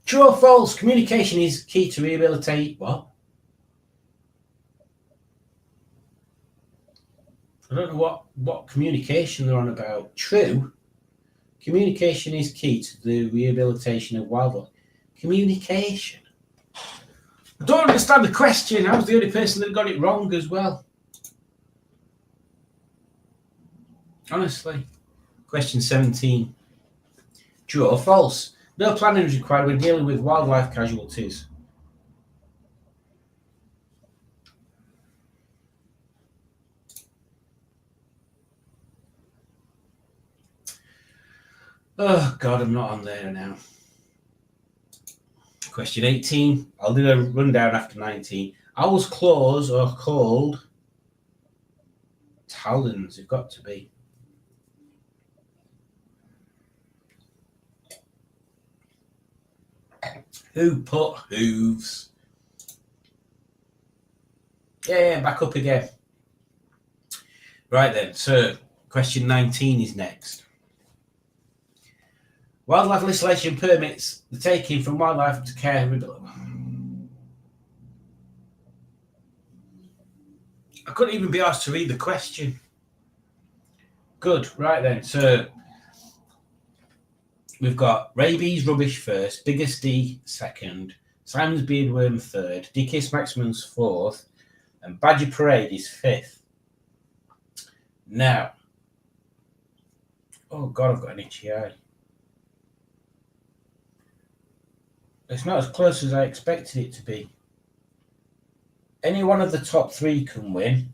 True or false? Communication is key to rehabilitate. What? I don't know what communication they're on about. True. Communication is key to the rehabilitation of wildlife. Communication. I don't understand the question. I was the only person that got it wrong as well. Honestly. Question 17. True or false? No planning is required when dealing with wildlife casualties. Oh, God, I'm not on there now. Question 18. I'll do a rundown after 19. Owl's claws are called talons. They've got to be. Who put hooves? Yeah, back up again. Right then, so question 19 is next. Wildlife legislation permits the taking from wildlife to care. I couldn't even be asked to read the question. Good, right then, so we've got rabies rubbish first, biggest D second, Simon's beardworm third, Dickeus maximus fourth, and Badger Parade is fifth. Now, oh God, I've got an itchy eye. It's not as close as I expected it to be. Any one of the top three can win.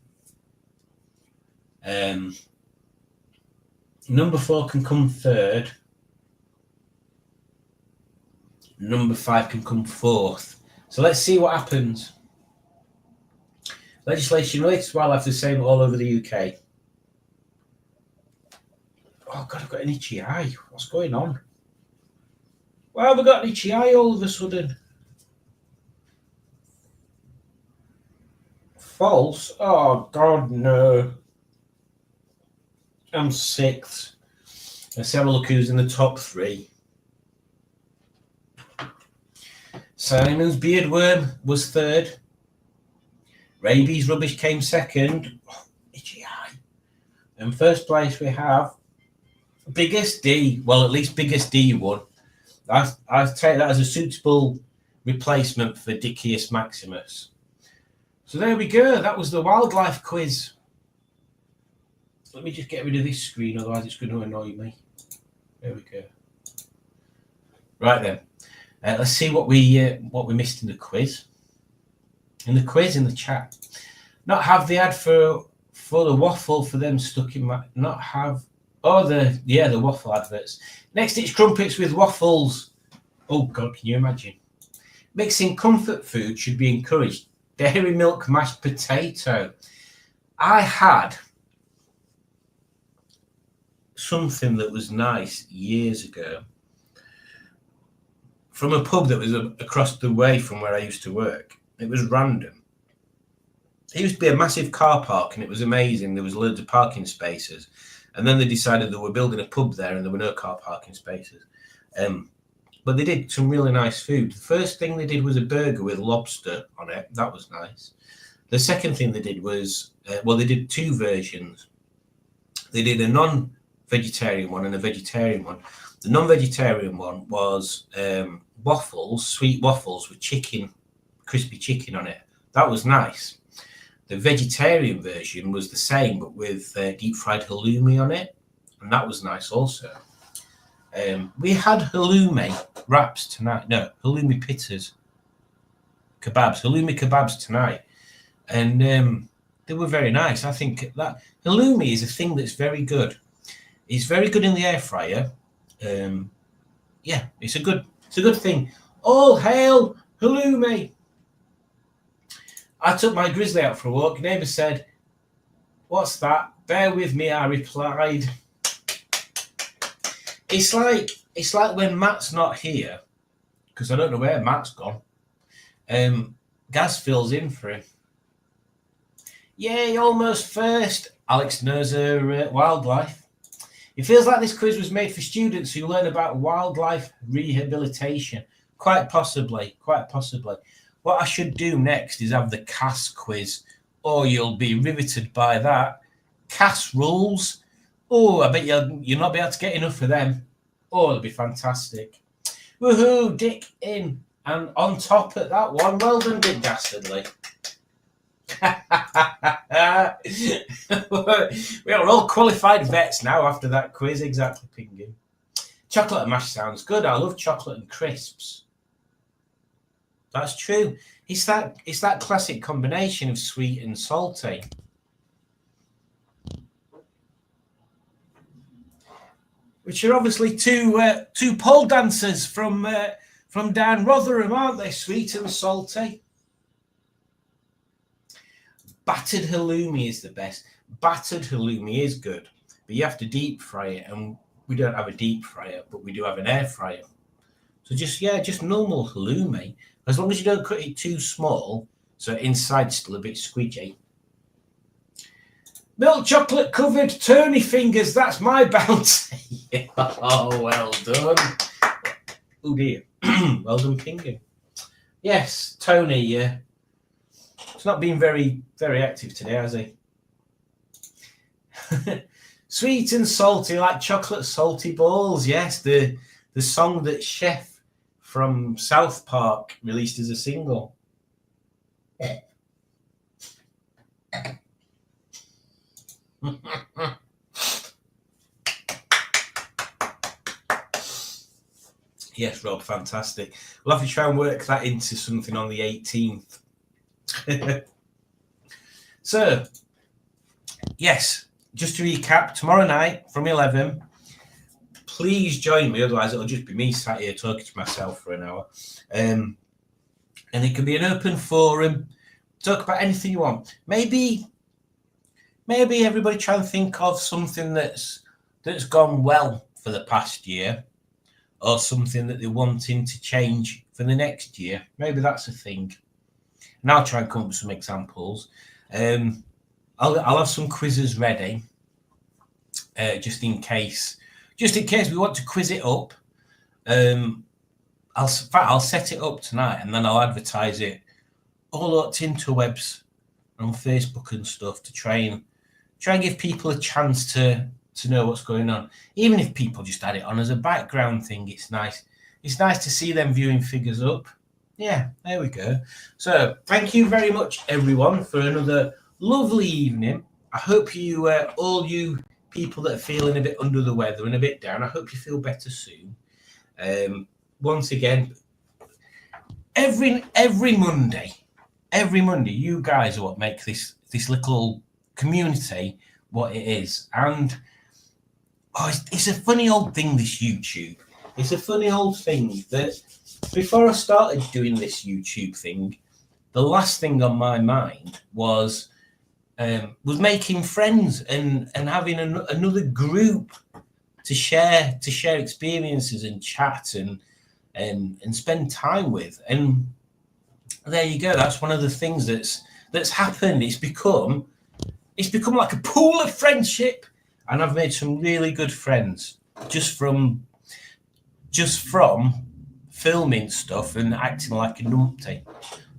Number 4 can come third. Number 5 can come fourth. So let's see what happens. Legislation related to wildlife is the same all over the UK. Oh God, I've got an itchy eye. What's going on? Why have I got an itchy eye all of a sudden? False? Oh God, no. I'm sixth. Let's have a look who's in the top three. Simon's beardworm was third. Rabies rubbish came second. Oh, itchy eye. In first place we have biggest D. Well, at least biggest D won. I take that as a suitable replacement for Dickeus maximus. So there we go. That was the wildlife quiz. Let me just get rid of this screen, otherwise it's going to annoy me. There we go. Right then, let's see what we missed in the quiz. In the chat. Not have the ad for the waffle for them stuck in my. Not have. Oh, the waffle adverts. Next, it's crumpets with waffles. Oh, God, can you imagine? Mixing comfort food should be encouraged. Dairy milk mashed potato. I had something that was nice years ago from a pub that was across the way from where I used to work. It was random. It used to be a massive car park and it was amazing. There was loads of parking spaces. And then they decided they were building a pub there and there were no car parking spaces. But they did some really nice food. The first thing they did was a burger with lobster on it. That was nice. The second thing they did was, they did two versions. They did a non-vegetarian one and a vegetarian one. The non-vegetarian one was waffles, sweet waffles with chicken, crispy chicken on it. That was nice. The vegetarian version was the same, but with deep fried halloumi on it, and that was nice also. We had halloumi wraps tonight. No, halloumi pittas, halloumi kebabs tonight, and they were very nice. I think that halloumi is a thing that's very good. It's very good in the air fryer. Yeah, it's a good thing. All hail halloumi! I took my grizzly out for a walk. Neighbour said, "What's that?" "Bear with me," I replied. It's like when Matt's not here, because I don't know where Matt's gone. Gaz fills in for him. Yay, almost first. Alex knows her wildlife. It feels like this quiz was made for students who learn about wildlife rehabilitation. Quite possibly. What I should do next is have the CAS quiz. Oh, you'll be riveted by that. CAS rules. Oh, I bet you'll not be able to get enough of them. Oh, it'll be fantastic. Woohoo, Dick in. And on top at that one. Well done, Dick Dastardly. We are all qualified vets now after that quiz. Exactly, Pingu. Chocolate and mash sounds good. I love chocolate and crisps. That's true. It's that classic combination of sweet and salty. Which are obviously two pole dancers from down Rotherham, aren't they? Sweet and salty. Battered halloumi is the best. Battered halloumi is good, but you have to deep fry it, and we don't have a deep fryer, but we do have an air fryer. So just normal halloumi, as long as you don't cut it too small, so inside's still a bit squidgy. Milk chocolate covered turny fingers, that's my bounty. Oh, well done. Oh dear. Well done, Pingu. Yes, Tony, he's not been very, very active today, has he? Sweet and salty, like chocolate salty balls. Yes, the song that Chef from South Park released as a single. Yes, Rob, fantastic. We'll have to try and work that into something on the 18th. So, yes, just to recap, tomorrow night from 11, please join me, otherwise it'll just be me sat here talking to myself for an hour. And it can be an open forum, talk about anything you want. Maybe everybody try and think of something that's gone well for the past year, or something that they're wanting to change for the next year. Maybe that's a thing. And I'll try and come up with some examples. I'll have some quizzes ready, just in case we want to quiz it up. I'll set it up tonight, and then I'll advertise it all up to interwebs on Facebook and stuff to try and give people a chance to know what's going on. Even if people just add it on as a background thing, it's nice. It's nice to see them viewing figures up. Yeah, there we go. So thank you very much, everyone, for another lovely evening. I hope you, all you people that are feeling a bit under the weather and a bit down, I hope you feel better soon. Once again, every Monday, you guys are what make this little community what it is. And it's a funny old thing, this YouTube. It's a funny old thing that before I started doing this YouTube thing, the last thing on my mind was making friends and having another group to share experiences and chat and spend time with. And there you go. That's one of the things that's happened. It's become like a pool of friendship, and I've made some really good friends just from filming stuff and acting like a numpty.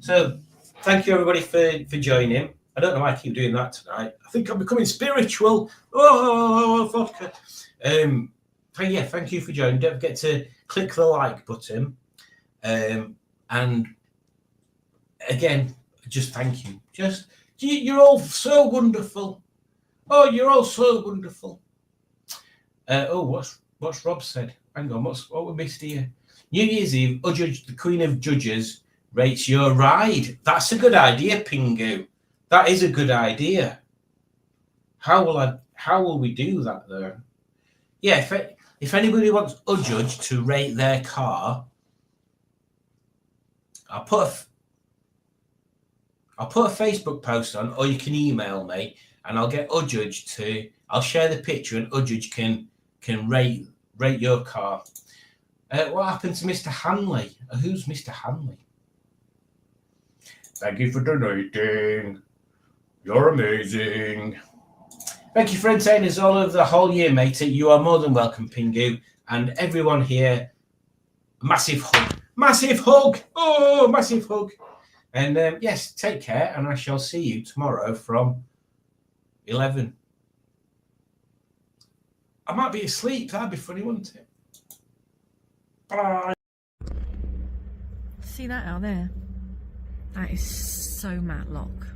So thank you everybody for joining. I don't know why I keep doing that tonight. I think I'm becoming spiritual. Oh, vodka. Thank you for joining. Don't forget to click the like button. And again, just thank you. You're all so wonderful. Oh, you're all so wonderful. What's Rob said? Hang on, what we missed here? New Year's Eve, Judge, the Queen of Judges rates your ride. That's a good idea, Pingu. That is a good idea. How will we do that though? Yeah, if anybody wants a judge to rate their car, I'll put a Facebook post on, or you can email me, and I'll get Judge to. I'll share the picture, and Judge can rate your car. What happened to Mr. Hanley? Who's Mr. Hanley? Thank you for donating. You're amazing. Thank you for entertaining us all over the whole year, matey. You are more than welcome, Pingu, and everyone here. Massive hug. Massive hug. Oh, massive hug. And yes, take care, and I shall see you tomorrow from 11. I might be asleep. That'd be funny, wouldn't it? Bye. See that out there? That is so Matlock.